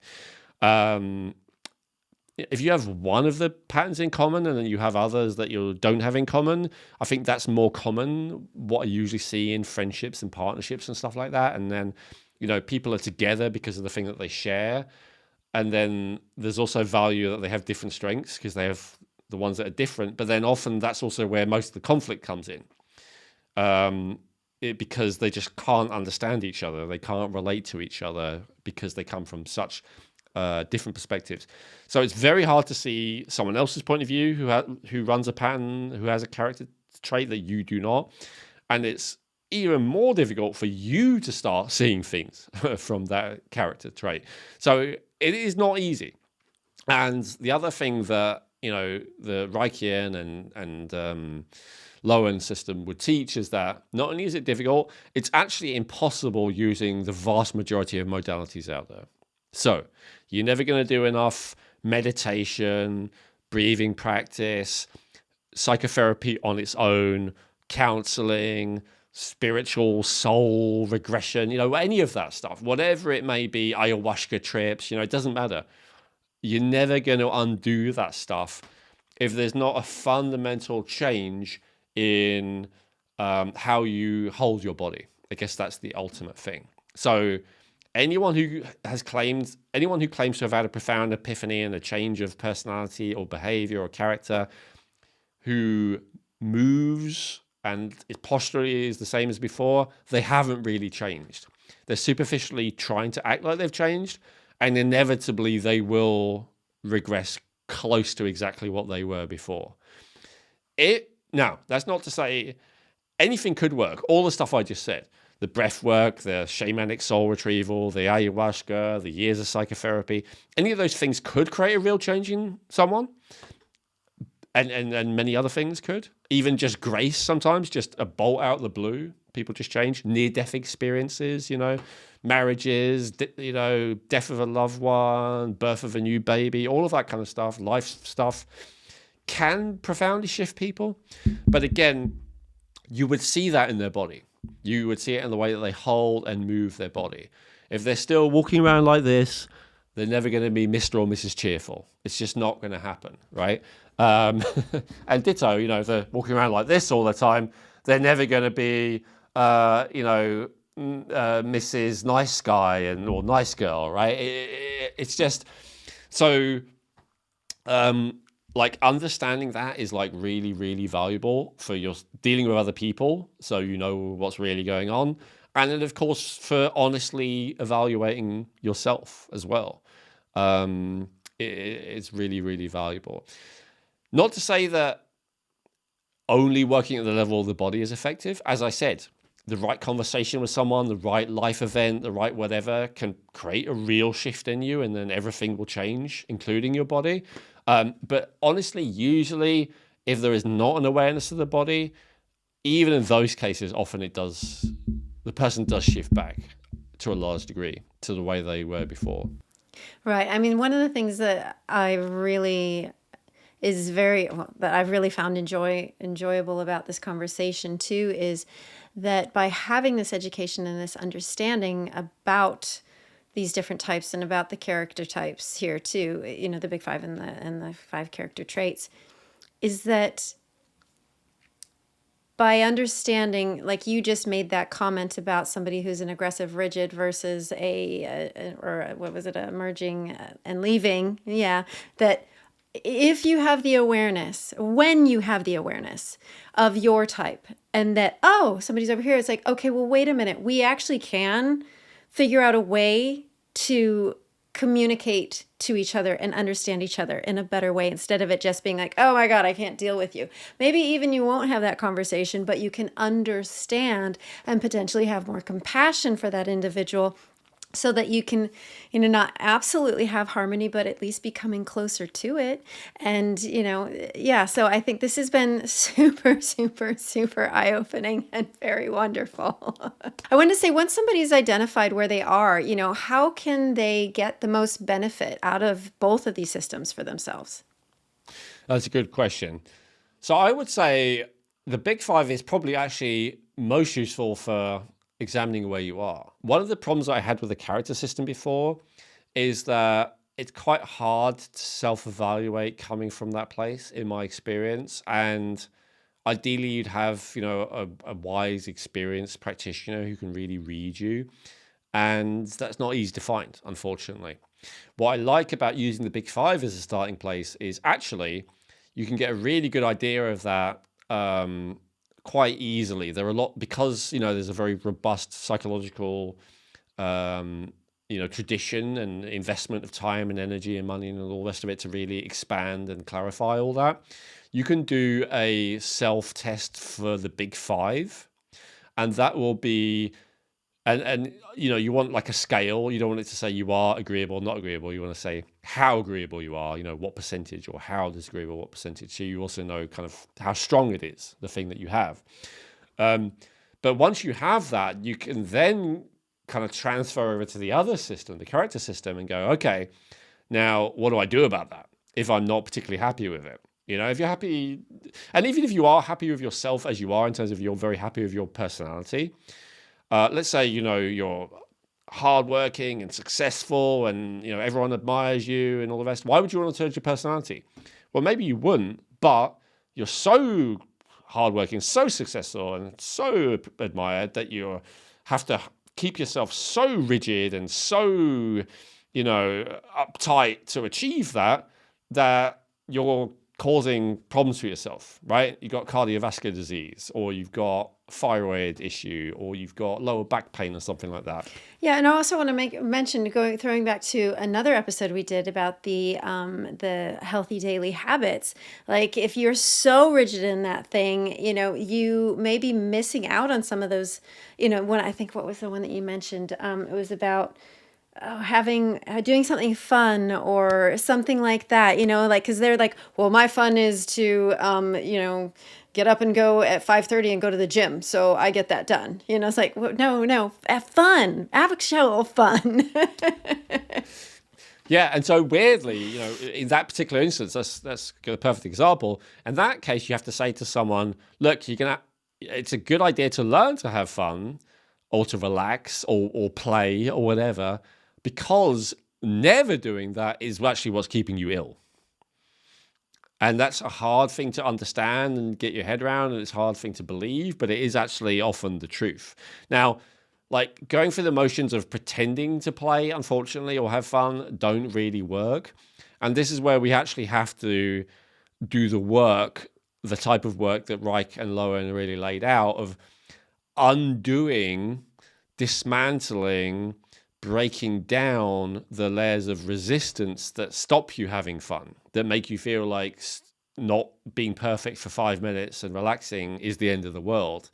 If you have one of the patterns in common and then you have others that you don't have in common, I think that's more common, what I usually see in friendships and partnerships and stuff like that. And then, people are together because of the thing that they share. And then there's also value that they have different strengths because they have the ones that are different. But then often that's also where most of the conflict comes in. Because they just can't understand each other. They can't relate to each other because they come from such different perspectives. So it's very hard to see someone else's point of view who runs a pattern, who has a character trait that you do not. And it's even more difficult for you to start seeing things from that character trait. So it is not easy. And the other thing that, the Reichian and Lowen system would teach is that not only is it difficult, it's actually impossible using the vast majority of modalities out there. So you're never going to do enough meditation, breathing practice, psychotherapy on its own, counseling, spiritual soul regression, any of that stuff, whatever it may be, ayahuasca trips, it doesn't matter. You're never going to undo that stuff if there's not a fundamental change in how you hold your body. I guess that's the ultimate thing. So anyone who claims to have had a profound epiphany and a change of personality or behavior or character, who moves and its posture is the same as before, they haven't really changed. They're superficially trying to act like they've changed, and inevitably they will regress close to exactly what they were before. Now, that's not to say anything could work. All the stuff I just said, the breath work, the shamanic soul retrieval, the ayahuasca, the years of psychotherapy, any of those things could create a real change in someone. And many other things could. Even just grace sometimes, just a bolt out of the blue. People just change. Near-death experiences, marriages, death of a loved one, birth of a new baby, all of that kind of stuff, life stuff can profoundly shift people. But again, you would see that in their body. You would see it in the way that they hold and move their body. If they're still walking around like this, they're never going to be Mr. or Mrs. Cheerful. It's just not going to happen, right? And ditto, if they're walking around like this all the time, they're never going to be, Mrs. Nice Guy or Nice Girl, right? It's just so. Like, understanding that is like really, really valuable for your dealing with other people, so you know what's really going on, and then of course for honestly evaluating yourself as well. It's really, really valuable. Not to say that only working at the level of the body is effective. As I said, the right conversation with someone, the right life event, the right whatever can create a real shift in you, and then everything will change, including your body. But honestly, usually If there is not an awareness of the body, even in those cases, often the person does shift back to a large degree to the way they were before. Right. I mean, one of the things that that I've really found enjoyable about this conversation too is that by having this education and this understanding about these different types and about the character types here too, the big five and the five character traits, is that by understanding, like you just made that comment about somebody who's an aggressive rigid versus or what was it, emerging and leaving. Yeah. That if you have the awareness, when you have the awareness of your type and that, oh, somebody's over here, it's like, okay, well, wait a minute. We actually can figure out a way to communicate to each other and understand each other in a better way instead of it just being like, oh my God, I can't deal with you. Maybe even you won't have that conversation, but you can understand and potentially have more compassion for that individual so that you can, not absolutely have harmony, but at least be coming closer to it. And, yeah, so I think this has been super, super, super eye-opening and very wonderful. I wanted to say, once somebody's identified where they are, how can they get the most benefit out of both of these systems for themselves? That's a good question. So I would say the big five is probably actually most useful for examining where you are. One of the problems I had with the character system before is that it's quite hard to self-evaluate coming from that place, in my experience. And ideally, you'd have, a wise, experienced practitioner who can really read you. And that's not easy to find, unfortunately. What I like about using the big five as a starting place is actually you can get a really good idea of that quite easily. There are a lot, because there's a very robust psychological tradition and investment of time and energy and money and all the rest of it to really expand and clarify all that. You can do a self-test for the big five, and that will be and you want like a scale. You don't want it to say you are agreeable or not agreeable. You want to say how agreeable you are, what percentage, or how disagreeable, what percentage. So you also know kind of how strong it is, the thing that you have. But once you have that, you can then kind of transfer over to the other system, the character system, and go, okay, now what do I do about that if I'm not particularly happy with it? If you're happy, and even if you are happy with yourself as you are, in terms of you're very happy with your personality, let's say, you're hardworking and successful and, everyone admires you and all the rest. Why would you want to change your personality? Well, maybe you wouldn't, but you're so hardworking, so successful and so admired that you have to keep yourself so rigid and so, uptight to achieve that you're causing problems for yourself, right? You've got cardiovascular disease, or you've got thyroid issue, or you've got lower back pain or something like that. Yeah, and I also want to mention throwing back to another episode we did about the healthy daily habits. Like if you're so rigid in that thing, you may be missing out on some of those. What was the one that you mentioned? It was about doing something fun or something like that, because they're like, well, my fun is to get up and go at 5:30 and go to the gym, so I get that done. It's like, well, no, have fun, actual fun. Yeah, and so weirdly, in that particular instance, that's a perfect example. In that case, you have to say to someone, look, it's a good idea to learn to have fun or to relax or play or whatever, because never doing that is actually what's keeping you ill. And that's a hard thing to understand and get your head around, and it's a hard thing to believe, but it is actually often the truth. Now, like going through the motions of pretending to play, unfortunately, or have fun don't really work. And this is where we actually have to do the work, the type of work that Reich and Lowen really laid out, of undoing, dismantling, breaking down the layers of resistance that stop you having fun, that make you feel like not being perfect for 5 minutes and relaxing is the end of the world.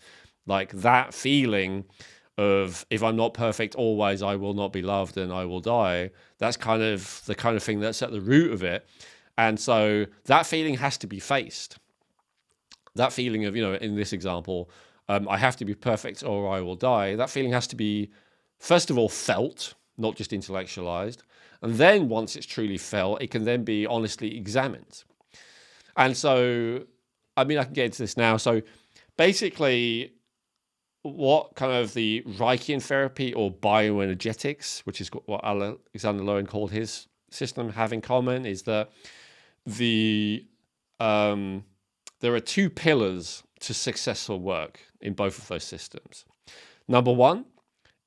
Like that feeling of, if I'm not perfect always, I will not be loved and I will die. That's kind of the kind of thing that's at the root of it. And so that feeling has to be faced. that feeling of, in this example, I have to be perfect or I will die. That feeling has to be, first of all, felt, not just intellectualized. And then once it's truly felt, it can then be honestly examined. And so, I can get into this now. So basically, what kind of the Reichian therapy or bioenergetics, which is what Alexander Lowen called his system, have in common is that the there are two pillars to successful work in both of those systems. Number one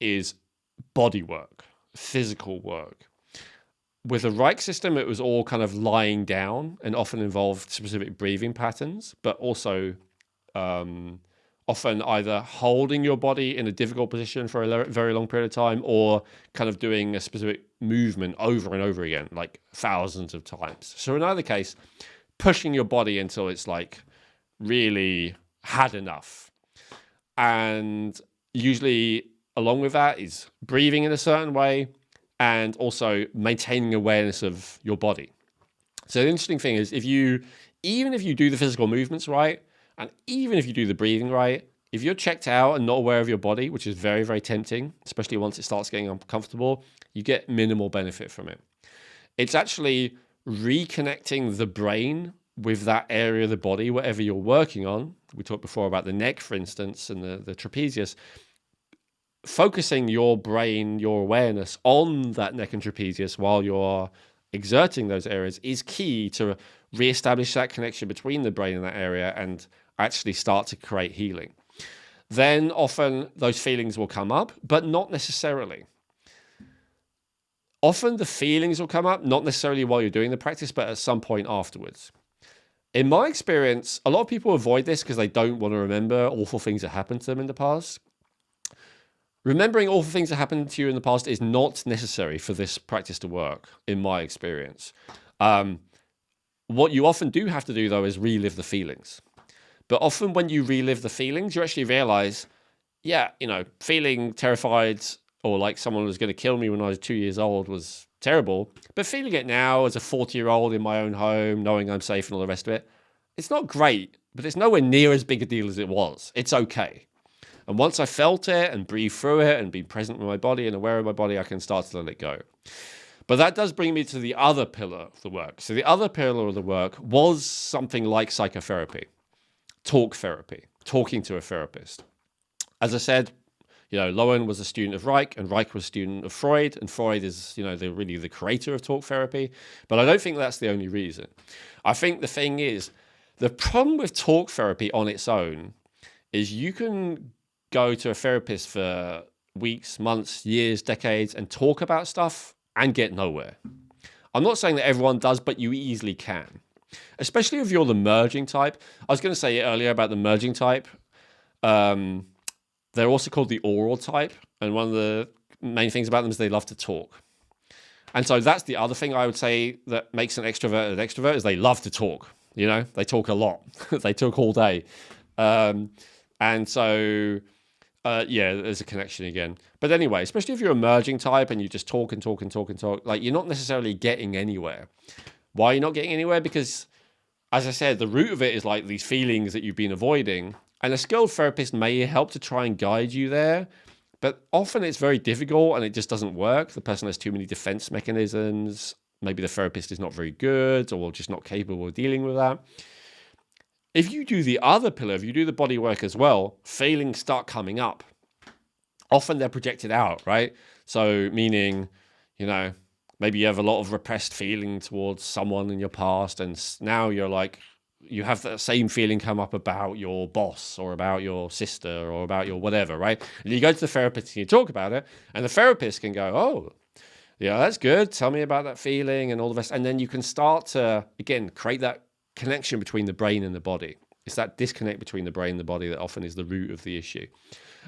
is body work, physical work. With the Reich system, it was all kind of lying down and often involved specific breathing patterns, but also often either holding your body in a difficult position for a very long period of time or kind of doing a specific movement over and over again, like thousands of times. So in either case, pushing your body until it's like really had enough. And usually along with that is breathing in a certain way and also maintaining awareness of your body. So the interesting thing is even if you do the physical movements right, and even if you do the breathing right, if you're checked out and not aware of your body, which is very, very tempting, especially once it starts getting uncomfortable, you get minimal benefit from it. It's actually reconnecting the brain with that area of the body, whatever you're working on. We talked before about the neck, for instance, and the trapezius. Focusing your brain, your awareness on that neck and trapezius while you're exerting those areas is key to reestablish that connection between the brain and that area and actually start to create healing. Then often those feelings will come up, but not necessarily. Often the feelings will come up, not necessarily while you're doing the practice, but at some point afterwards. In my experience, a lot of people avoid this because they don't want to remember awful things that happened to them in the past. Remembering awful things that happened to you in the past is not necessary for this practice to work, in my experience. What you often do have to do, though, is relive the feelings. But often when you relive the feelings, you actually realize, feeling terrified or like someone was going to kill me when I was 2 years old was terrible. But feeling it now as a 40-year-old in my own home, knowing I'm safe and all the rest of it, it's not great, but it's nowhere near as big a deal as it was. It's okay. And once I felt it and breathed through it and been present with my body and aware of my body, I can start to let it go. But that does bring me to the other pillar of the work. So the other pillar of the work was something like psychotherapy, talk therapy, talking to a therapist. As I said, Lowen was a student of Reich and Reich was a student of Freud, and Freud is, really the creator of talk therapy. But I don't think that's the only reason. I think the thing is, the problem with talk therapy on its own is you can go to a therapist for weeks, months, years, decades, and talk about stuff and get nowhere. I'm not saying that everyone does, but you easily can. Especially if you're the merging type. I was going to say earlier about the merging type. They're also called the oral type. And one of the main things about them is they love to talk. And so that's the other thing I would say that makes an extrovert an extrovert is they love to talk. They talk a lot. They talk all day. And so... there's a connection again. But anyway, especially if you're a merging type and you just talk and talk and talk and talk, like you're not necessarily getting anywhere. Why are you not getting anywhere? Because, as I said, the root of it is like these feelings that you've been avoiding. And a skilled therapist may help to try and guide you there. But often it's very difficult and it just doesn't work. The person has too many defense mechanisms. Maybe the therapist is not very good or just not capable of dealing with that. If you do the other pillar, if you do the body work as well, feelings start coming up. Often they're projected out, right? So meaning, maybe you have a lot of repressed feeling towards someone in your past, and now you're like, you have that same feeling come up about your boss or about your sister or about your whatever, right? And you go to the therapist and you talk about it, and the therapist can go, oh, yeah, that's good. Tell me about that feeling and all the rest. And then you can start to, again, create that connection between the brain and the body. It's that disconnect between the brain and the body that often is the root of the issue.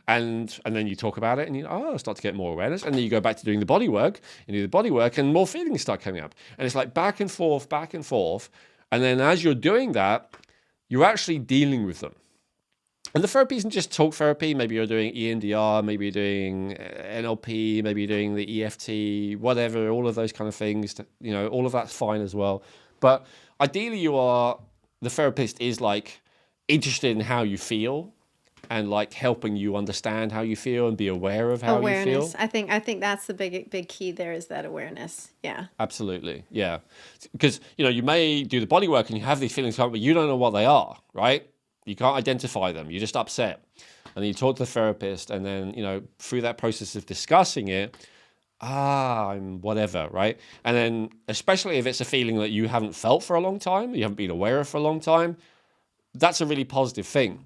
And then you talk about it and you start to get more awareness. And then you go back to doing the body work and do the body work and more feelings start coming up. And it's like back and forth, back and forth. And then as you're doing that, you're actually dealing with them. And the therapy isn't just talk therapy. Maybe you're doing EMDR, maybe you're doing NLP, maybe you're doing the EFT, whatever, all of those kind of things. All of that's fine as well. But ideally the therapist is like interested in how you feel and like helping you understand how you feel and be aware of how you Awareness. feel. I think that's the big key there is that awareness. Yeah. Absolutely. Yeah. Because, you may do the body work and you have these feelings come up, but you don't know what they are, right? You can't identify them. You're just upset. And then you talk to the therapist, and then, through that process of discussing it, I'm whatever, right? And then, especially if it's a feeling that you haven't felt for a long time, you haven't been aware of for a long time, that's a really positive thing.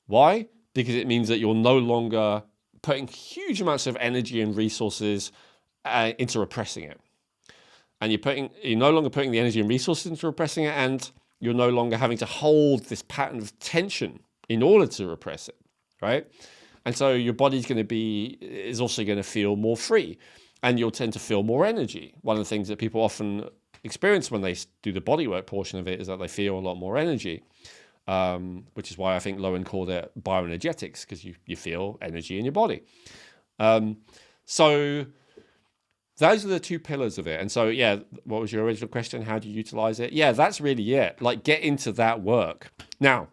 Why? Because it means that you're no longer putting huge amounts of energy and resources into repressing it. And you're no longer putting the energy and resources into repressing it, and you're no longer having to hold this pattern of tension in order to repress it, right? And so your body's is also going to feel more free, and you'll tend to feel more energy. One of the things that people often experience when they do the bodywork portion of it is that they feel a lot more energy, which is why I think Lowen called it bioenergetics, because you feel energy in your body. So those are the two pillars of it. And so, yeah, what was your original question? How do you utilize it? Yeah, that's really it. Like, get into that work. Now,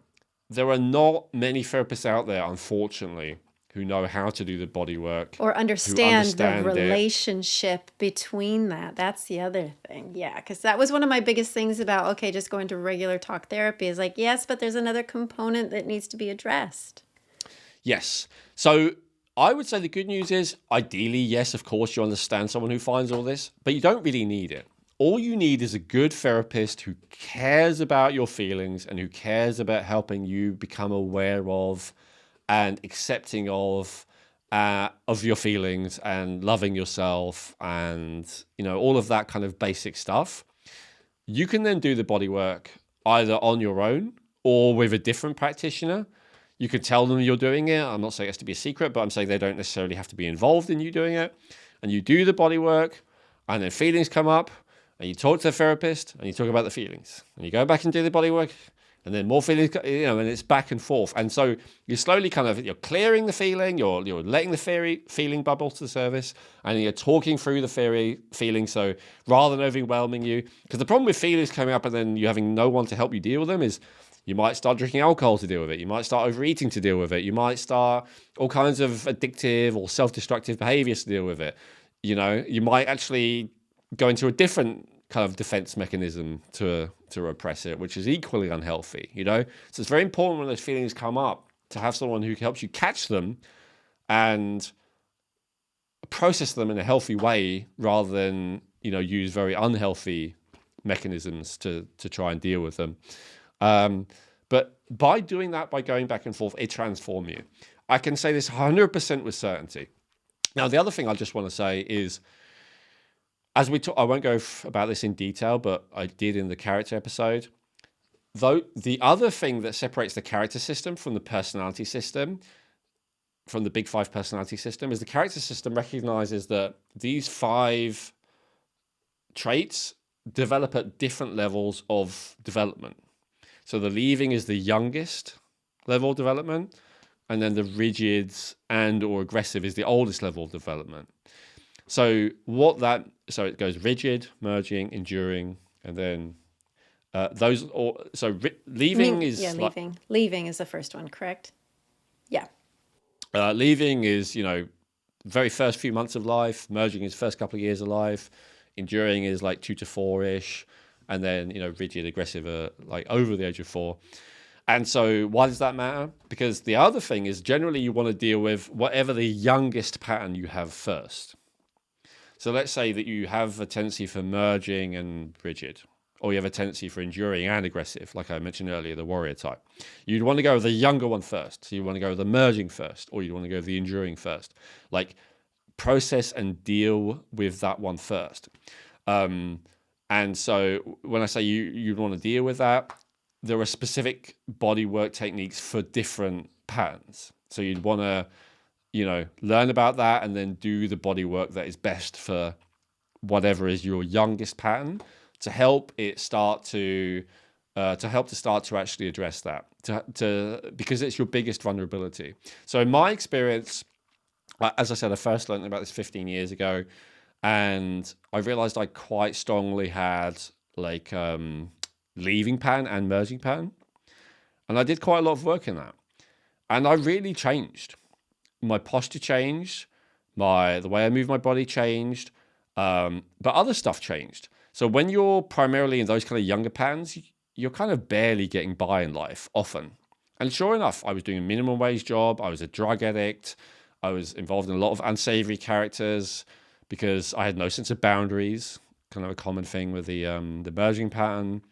there are not many therapists out there, unfortunately, who know how to do the body work Or who understand the understand it. relationship between that. That's the other thing. Yeah, because that was one of my biggest things about, okay, just going to regular talk therapy is like, yes, but there's another component that needs to be addressed. Yes. So I would say the good news is, ideally, yes, of course, you understand someone who finds all this, but you don't really need it. All you need is a good therapist who cares about your feelings and who cares about helping you become aware of and accepting of your feelings and loving yourself and, all of that kind of basic stuff. You can then do the body work either on your own or with a different practitioner. You can tell them you're doing it. I'm not saying it has to be a secret, but I'm saying they don't necessarily have to be involved in you doing it. And you do the body work, and then feelings come up, and you talk to the therapist, and you talk about the feelings. And you go back and do the body work, and then more feelings, and it's back and forth. And so you're slowly you're clearing the feeling, you're letting the feeling bubble to the surface, and you're talking through the feeling. So rather than overwhelming you, because the problem with feelings coming up and then you having no one to help you deal with them is you might start drinking alcohol to deal with it. You might start overeating to deal with it. You might start all kinds of addictive or self-destructive behaviors to deal with it. You might actually go into a different kind of defense mechanism to repress it, which is equally unhealthy, So it's very important when those feelings come up to have someone who helps you catch them and process them in a healthy way rather than, use very unhealthy mechanisms to try and deal with them. But by doing that, by going back and forth, it transforms you. I can say this 100% with certainty. Now, the other thing I just want to say is, as we talk, I won't go about this in detail, but I did in the character episode. Though the other thing that separates the character system from the personality system, from the big 5 personality system, is the character system recognizes that these 5 traits develop at different levels of development. So the leaving is the youngest level of development, and then the rigid and or aggressive is the oldest level of development. So it goes rigid, merging, enduring, and then leaving is leaving. Leaving is the first one, correct? Yeah. Leaving is very first few months of life. Merging is first couple of years of life. Enduring is like 2 to 4-ish. And then, rigid, aggressive are like over the age of 4. And so why does that matter? Because the other thing is generally you want to deal with whatever the youngest pattern you have first. So let's say that you have a tendency for merging and rigid, or you have a tendency for enduring and aggressive, like I mentioned earlier, the warrior type. You'd want to go with the younger one first. So you want to go with the merging first, or you'd want to go with the enduring first. Like, process and deal with that one first. And so when I say you'd want to deal with that, there are specific body work techniques for different patterns. So you'd want to, learn about that and then do the body work that is best for whatever is your youngest pattern to help it start to actually address that, because it's your biggest vulnerability. So in my experience, as I said, I first learned about this 15 years ago. And I realized I quite strongly had leaving pattern and merging pattern. And I did quite a lot of work in that. And I really changed. My posture changed, the way I moved my body changed, but other stuff changed. So when you're primarily in those kind of younger patterns, you're kind of barely getting by in life often. And sure enough, I was doing a minimum wage job. I was a drug addict. I was involved in a lot of unsavory characters because I had no sense of boundaries, kind of a common thing with the merging pattern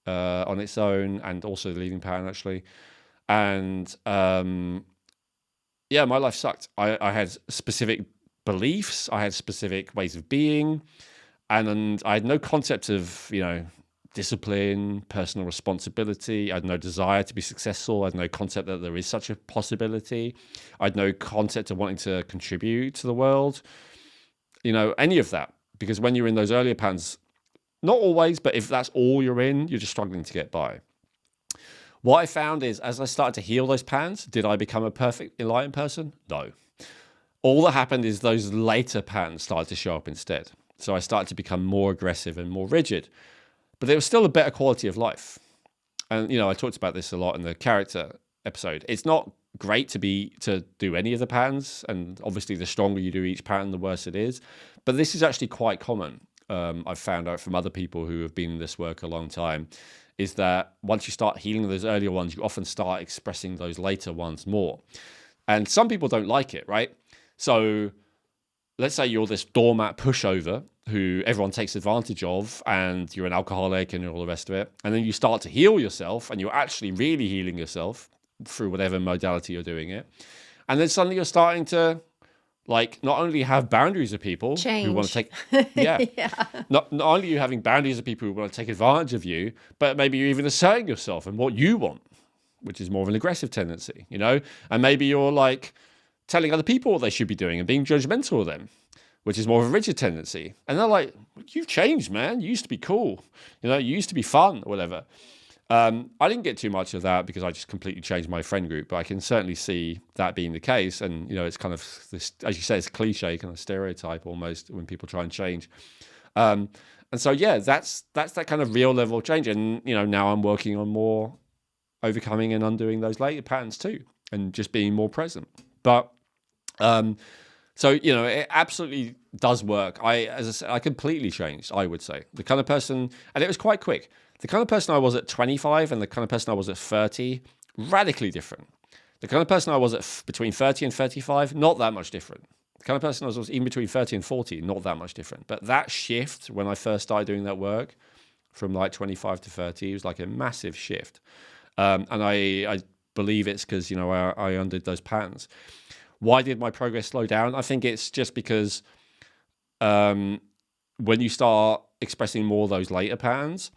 on its own, and also the leading pattern actually. And yeah, my life sucked. I had specific beliefs. I had specific ways of being. And I had no concept of, discipline, personal responsibility. I had no desire to be successful. I had no concept that there is such a possibility. I had no concept of wanting to contribute to the world, any of that. Because when you're in those earlier patterns, not always, but if that's all you're in, you're just struggling to get by. What I found is as I started to heal those patterns, did I become a perfect enlightened person? No. All that happened is those later patterns started to show up instead. So I started to become more aggressive and more rigid. But there was still a better quality of life. And, I talked about this a lot in the character episode. It's not great to do any of the patterns. And obviously, the stronger you do each pattern, the worse it is. But this is actually quite common. I've found out from other people who have been in this work a long time, is that once you start healing those earlier ones, you often start expressing those later ones more. And some people don't like it, right? So let's say you're this doormat pushover who everyone takes advantage of, and you're an alcoholic and all the rest of it. And then you start to heal yourself, and you're actually really healing yourself through whatever modality you're doing it. And then suddenly you're starting to not only have boundaries of people Change. who want to take, yeah. Not only are you having boundaries of people who want to take advantage of you, but maybe you're even asserting yourself and what you want, which is more of an aggressive tendency, and maybe you're telling other people what they should be doing and being judgmental of them, which is more of a rigid tendency. And they're like, you've changed, man. You used to be cool. You used to be fun or whatever. I didn't get too much of that because I just completely changed my friend group, but I can certainly see that being the case. And, it's kind of this, as you say, it's a cliche, kind of stereotype almost when people try and change. And so, yeah, that's that kind of real level of change. And, now I'm working on more overcoming and undoing those later patterns too, and just being more present. But, so, it absolutely does work. As I said, I completely changed, I would say. The kind of person, and it was quite quick. The kind of person I was at 25 and the kind of person I was at 30, radically different. The kind of person I was at between 30 and 35, not that much different. The kind of person I was even between 30 and 40, not that much different. But that shift when I first started doing that work from 25 to 30, it was like a massive shift. And I believe it's because, I undid those patterns. Why did my progress slow down? I think it's just because when you start expressing more of those later patterns,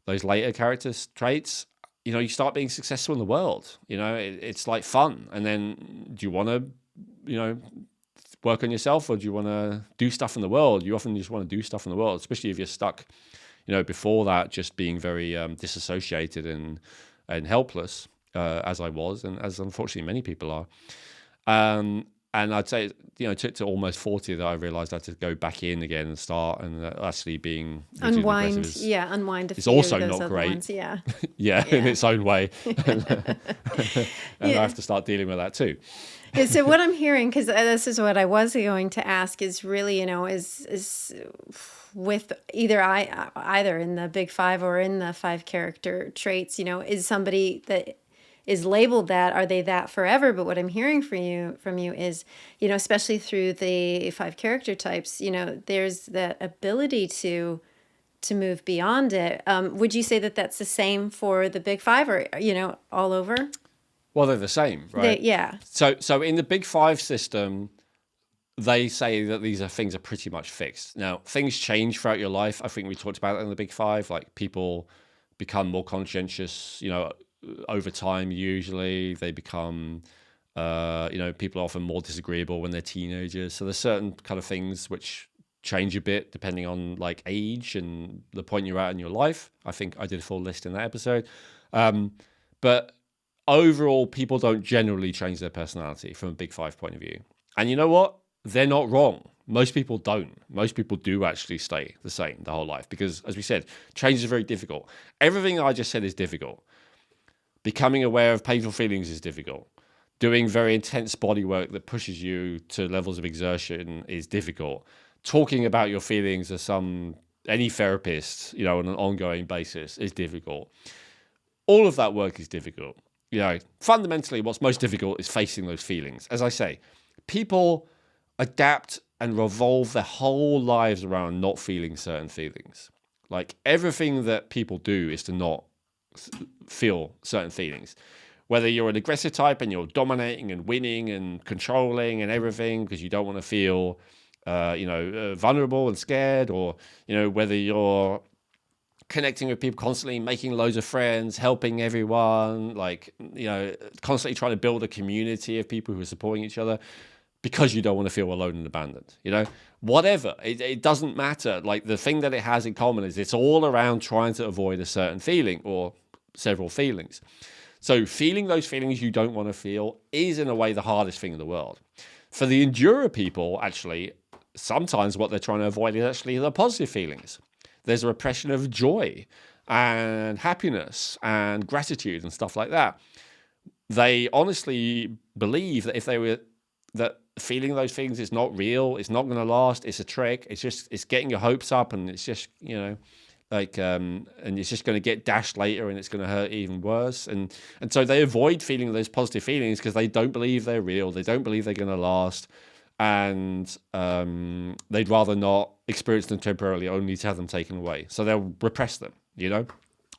those later character traits, you start being successful in the world. It's like fun. And then do you want to, work on yourself, or do you want to do stuff in the world? You often just want to do stuff in the world, especially if you're stuck, before that, just being very disassociated and helpless, as I was, and as unfortunately many people are. And I'd say, it took to almost 40 that I realized I had to go back in again and start, and actually being unwind. It's also not great. Ones, yeah. yeah, in its own way. And I have to start dealing with that too. Yeah, so what I'm hearing, because this is what I was going to ask, is really, is with either in the big five or in the 5 character traits, is somebody that is labeled that, are they that forever? But what I'm hearing from you is, especially through the 5 character types, there's that ability to move beyond it. Would you say that that's the same for the big 5, or, all over? Well, they're the same, right? Yeah. So in the big 5 system, they say that these things are pretty much fixed. Now, things change throughout your life. I think we talked about it in the big 5, like people become more conscientious, over time. Usually they become, people are often more disagreeable when they're teenagers. So there's certain kind of things which change a bit depending on age and the point you're at in your life. I think I did a full list in that episode. But overall, people don't generally change their personality from a big 5 point of view. And you know what? They're not wrong. Most people don't. Most people do actually stay the same the whole life because, as we said, change is very difficult. Everything I just said is difficult. Becoming aware of painful feelings is difficult. Doing very intense body work that pushes you to levels of exertion is difficult. Talking about your feelings as any therapist, on an ongoing basis is difficult. All of that work is difficult. Fundamentally, what's most difficult is facing those feelings. As I say, people adapt and revolve their whole lives around not feeling certain feelings. Like everything that people do is to not feel certain feelings. Whether you're an aggressive type and you're dominating and winning and controlling and everything because you don't want to feel, vulnerable and scared, or, whether you're connecting with people constantly, making loads of friends, helping everyone, constantly trying to build a community of people who are supporting each other because you don't want to feel alone and abandoned, whatever. It doesn't matter. Like the thing that it has in common is it's all around trying to avoid a certain feeling or several feelings. So feeling those feelings you don't want to feel is in a way the hardest thing in the world. For the endurer people, actually, sometimes what they're trying to avoid is actually the positive feelings. There's a repression of joy and happiness and gratitude and stuff like that. They honestly believe that that feeling those things is not real, it's not going to last, it's a trick, it's getting your hopes up, and it's just, and it's just going to get dashed later and it's going to hurt even worse. And so they avoid feeling those positive feelings because they don't believe they're real, they don't believe they're going to last, and they'd rather not experience them temporarily, only to have them taken away. So they'll repress them,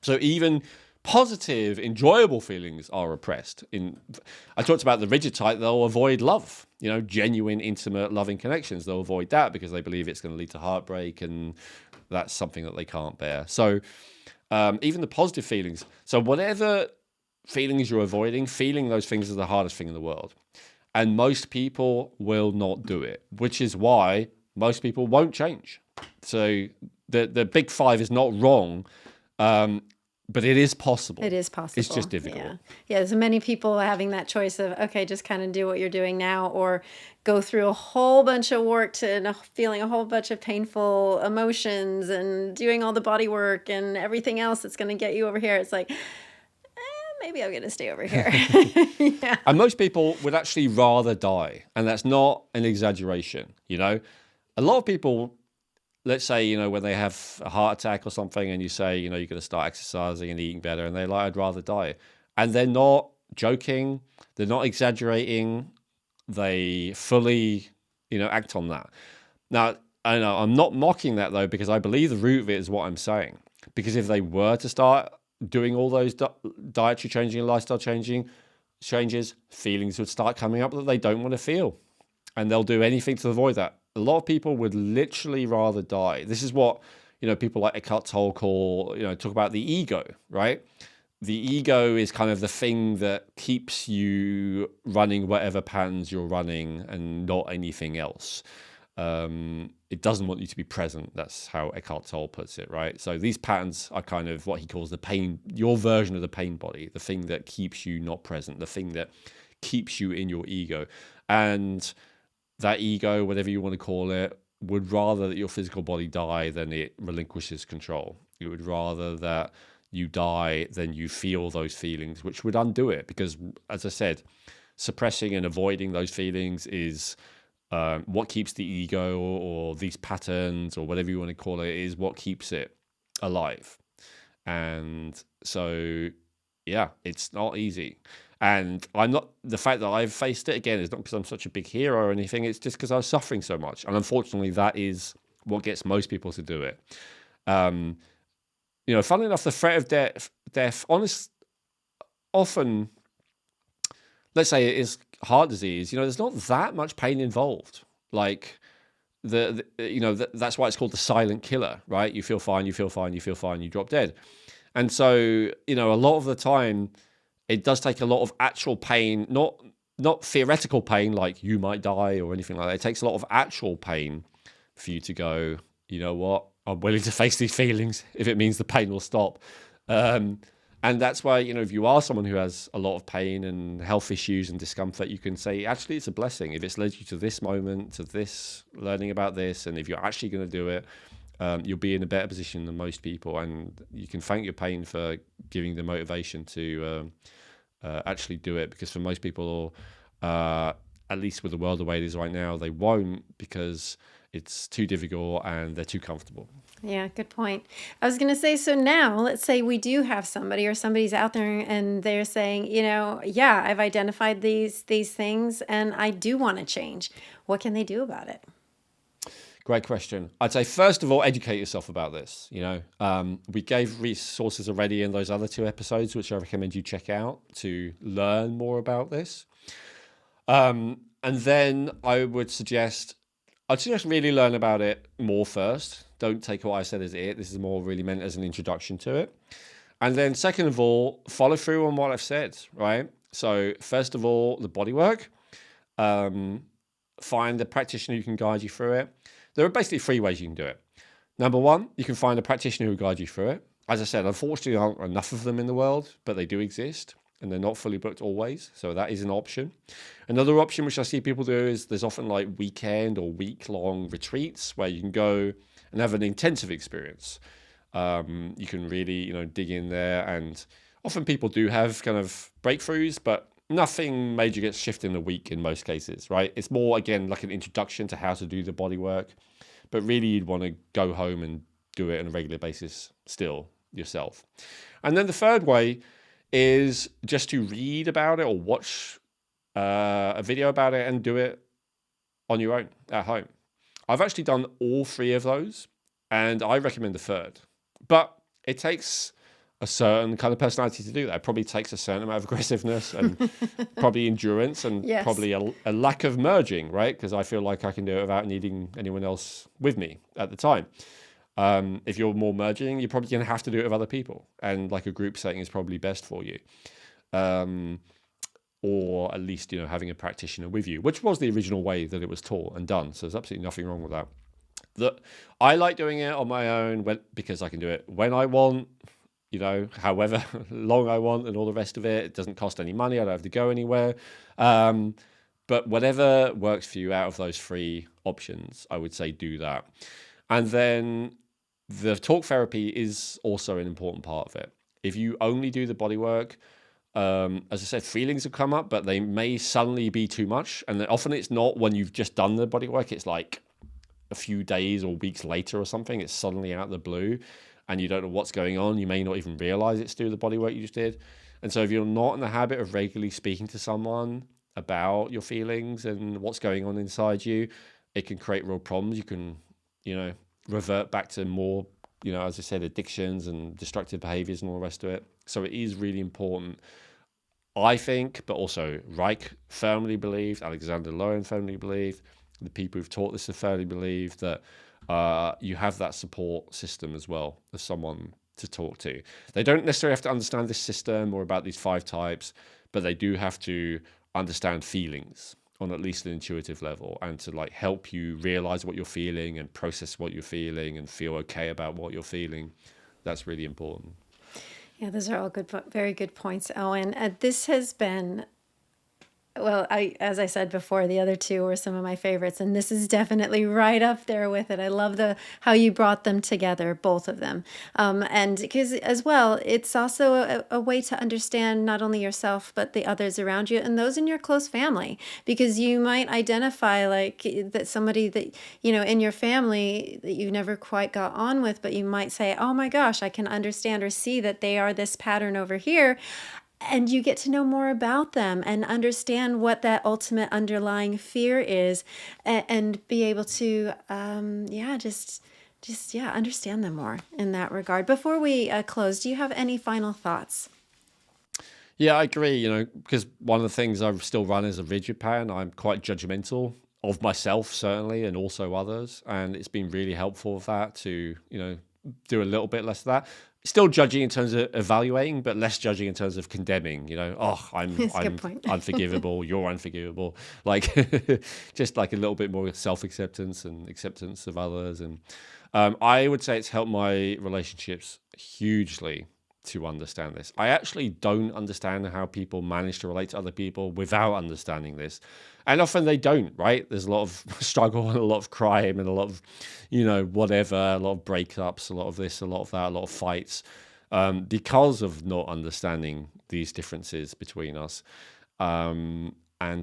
So even positive, enjoyable feelings are repressed. I talked about the rigid type, they'll avoid love, genuine, intimate, loving connections. They'll avoid that because they believe it's going to lead to heartbreak, and that's something that they can't bear. So even the positive feelings. So whatever feelings you're avoiding, feeling those things is the hardest thing in the world. And most people will not do it, which is why most people won't change. So the big five is not wrong, but it is possible. It is possible. It's just difficult. Yeah. So many people having that choice of, okay, just kind of do what you're doing now, or go through a whole bunch of work to feeling a whole bunch of painful emotions and doing all the body work and everything else that's going to get you over here. It's like, maybe I'm going to stay over here. Yeah. And most people would actually rather die. And that's not an exaggeration. A lot of people, let's say, when they have a heart attack or something and you say, you're going to start exercising and eating better, and they're like, I'd rather die. And they're not joking. They're not exaggerating. They fully, act on that. Now, I know I'm not mocking that though, because I believe the root of it is what I'm saying. Because if they were to start doing all those dietary changing and lifestyle changes, feelings would start coming up that they don't want to feel. And they'll do anything to avoid that. A lot of people would literally rather die. This is what, people like Eckhart Tolle talk about the ego, right? The ego is kind of the thing that keeps you running whatever patterns you're running and not anything else. It doesn't want you to be present. That's how Eckhart Tolle puts it, right? So these patterns are kind of what he calls the pain, your version of the pain body, the thing that keeps you not present, the thing that keeps you in your ego. And that ego, whatever you want to call it, would rather that your physical body die than it relinquishes control. It would rather that you die than you feel those feelings, which would undo it. Because, as I said, suppressing and avoiding those feelings is what keeps the ego or these patterns or whatever you want to call it, is what keeps it alive. And so, yeah, it's not easy. And the fact that I've faced it again is not because I'm such a big hero or anything. It's just because I was suffering so much. And unfortunately, that is what gets most people to do it. Funnily enough, the threat of death, often, let's say it is heart disease, there's not that much pain involved. Like that's why it's called the silent killer, right? You feel fine, you feel fine, you feel fine, you drop dead. And so, a lot of the time, it does take a lot of actual pain, not theoretical pain like you might die or anything like that. It takes a lot of actual pain for you to go, you know what, I'm willing to face these feelings if it means the pain will stop. And that's why, if you are someone who has a lot of pain and health issues and discomfort, you can say, actually, it's a blessing. If it's led you to this moment, to this, learning about this, and if you're actually going to do it, you'll be in a better position than most people, and you can thank your pain for giving the motivation to actually do it. Because for most people, at least with the world the way it is right now, they won't, because it's too difficult and they're too comfortable. Yeah, good point. I was going to say, so now let's say we do have somebody, or somebody's out there and they're saying, yeah, I've identified these things and I do want to change. What can they do about it? Great question. I'd say, first of all, educate yourself about this. We gave resources already in those other 2 episodes, which I recommend you check out to learn more about this. And then I'd suggest really learn about it more first. Don't take what I said as it. This is more really meant as an introduction to it. And then second of all, follow through on what I've said, right? So first of all, the bodywork. Find a practitioner who can guide you through it. There are basically 3 ways you can do it. Number 1, you can find a practitioner who will guide you through it. As I said, unfortunately, there aren't enough of them in the world, but they do exist, and they're not fully booked always. So that is an option. Another option, which I see people do, is there's often like weekend or week-long retreats where you can go and have an intensive experience. You can really, dig in there, and often people do have kind of breakthroughs, but nothing major gets shifted in a week in most cases, right? It's more, again, like an introduction to how to do the body work, but really you'd want to go home and do it on a regular basis still yourself. And then the third way is just to read about it or watch a video about it and do it on your own at home. I've actually done all 3 of those, and I recommend the third. But it takes a certain kind of personality to do that. It probably takes a certain amount of aggressiveness and probably endurance and Yes. probably a lack of merging, right? Because I feel like I can do it without needing anyone else with me at the time. If you're more merging, you're probably going to have to do it with other people. And like a group setting is probably best for you. Or at least, having a practitioner with you, which was the original way that it was taught and done. So there's absolutely nothing wrong with that. I like doing it on my own because I can do it when I want, however long I want and all the rest of it. It doesn't cost any money. I don't have to go anywhere. But whatever works for you out of those 3 options, I would say do that. And then the talk therapy is also an important part of it. If you only do the body work, as I said, feelings will come up, but they may suddenly be too much. And then often it's not when you've just done the body work. It's like a few days or weeks later or something. It's suddenly out of the blue and you don't know what's going on. You may not even realize it's due to the body work you just did. And so if you're not in the habit of regularly speaking to someone about your feelings and what's going on inside you, it can create real problems. You can, revert back to more, as I said, addictions and destructive behaviors and all the rest of it. So it is really important, I think, but also Reich firmly believed, Alexander Lowen firmly believed, the people who've taught this have firmly believed that you have that support system as well as someone to talk to. They don't necessarily have to understand this system or about these 5 types, but they do have to understand feelings on at least an intuitive level, and to like help you realize what you're feeling and process what you're feeling and feel okay about what you're feeling. That's really important. Yeah, those are all very good points, Elwin. This has been, well, as I said before, the other 2 were some of my favorites, and this is definitely right up there with it. I love how you brought them together, both of them. And because as well, it's also a way to understand not only yourself, but the others around you and those in your close family, because you might identify like that somebody that, in your family that you never quite got on with, but you might say, oh my gosh, I can understand or see that they are this pattern over here. And you get to know more about them and understand what that ultimate underlying fear is, and be able to, understand them more in that regard. Before we close, do you have any final thoughts? Yeah, I agree, because one of the things I still run as a rigid pattern, I'm quite judgmental of myself, certainly, and also others. And it's been really helpful with that to, do a little bit less of that. Still judging in terms of evaluating, but less judging in terms of condemning. I'm unforgivable. You're unforgivable. Like, just like a little bit more self-acceptance and acceptance of others. And I would say it's helped my relationships hugely to understand this. I actually don't understand how people manage to relate to other people without understanding this. And often they don't, right? There's a lot of struggle and a lot of crime and a lot of, whatever, a lot of breakups, a lot of this, a lot of that, a lot of fights, because of not understanding these differences between us. And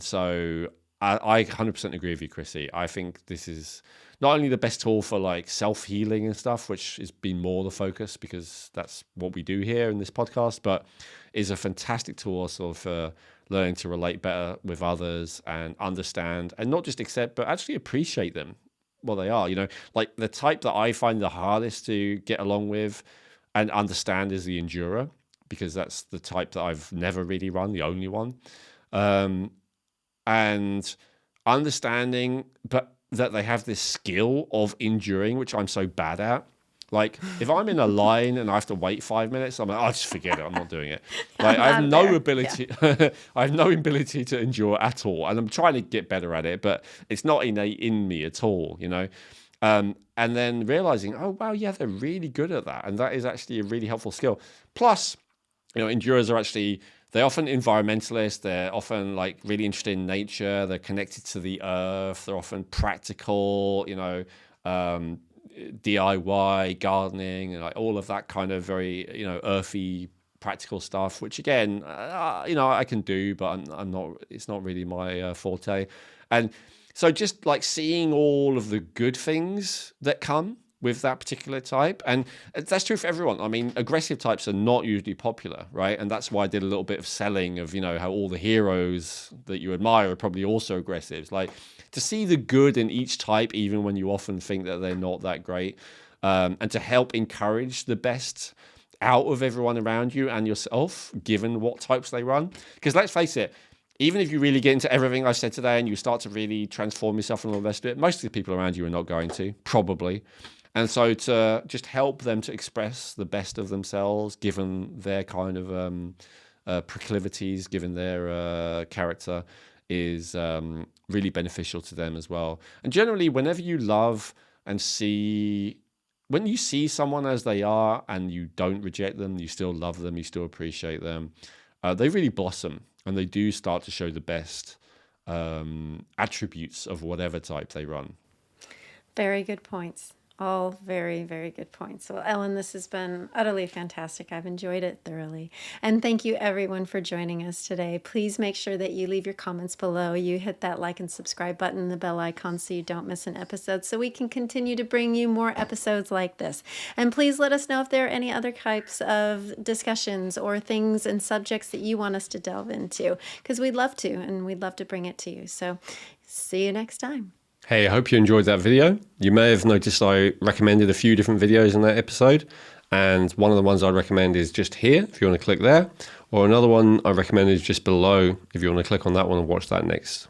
so I 100% agree with you, Chrissy. I think this is not only the best tool for like self-healing and stuff, which has been more the focus because that's what we do here in this podcast, but is a fantastic tool also for learning to relate better with others and understand and not just accept, but actually appreciate them, what they are. Like the type that I find the hardest to get along with and understand is the endurer, because that's the type that I've never really run, the only one. And understanding, but that they have this skill of enduring, which I'm so bad at. Like if I'm in a line and I have to wait 5 minutes, I'm like, I'll just forget it. I'm not doing it. Like I have no ability. Yeah. I have no ability to endure at all, and I'm trying to get better at it, but it's not innate in me at all. And then realizing, oh wow, yeah, they're really good at that, and that is actually a really helpful skill. Plus, endurers are actually. They're often environmentalists. They're often like really interested in nature. They're connected to the earth. They're often practical, DIY, gardening, and like all of that kind of very, earthy, practical stuff, which again, I can do, but I'm not, it's not really my forte. And so just like seeing all of the good things that come with that particular type. And that's true for everyone. I mean, aggressive types are not usually popular, right? And that's why I did a little bit of selling of, how all the heroes that you admire are probably also aggressives. Like to see the good in each type, even when you often think that they're not that great, and to help encourage the best out of everyone around you and yourself, given what types they run. Because let's face it, even if you really get into everything I said today and you start to really transform yourself and all the rest of it, most of the people around you are not going to, probably. And so to just help them to express the best of themselves, given their kind of proclivities, given their character, is really beneficial to them as well. And generally, whenever you love and when you see someone as they are and you don't reject them, you still love them, you still appreciate them, they really blossom and they do start to show the best attributes of whatever type they run. Very good points. All very, very good points. Well, Ellen, this has been utterly fantastic. I've enjoyed it thoroughly. And thank you everyone for joining us today. Please make sure that you leave your comments below. You hit that like and subscribe button, the bell icon, so you don't miss an episode, so we can continue to bring you more episodes like this. And please let us know if there are any other types of discussions or things and subjects that you want us to delve into, because we'd love to, and we'd love to bring it to you. So see you next time. Hey, I hope you enjoyed that video. You may have noticed I recommended a few different videos in that episode, and one of the ones I recommend is just here, if you want to click there, or another one I recommend is just below, if you want to click on that one and watch that next.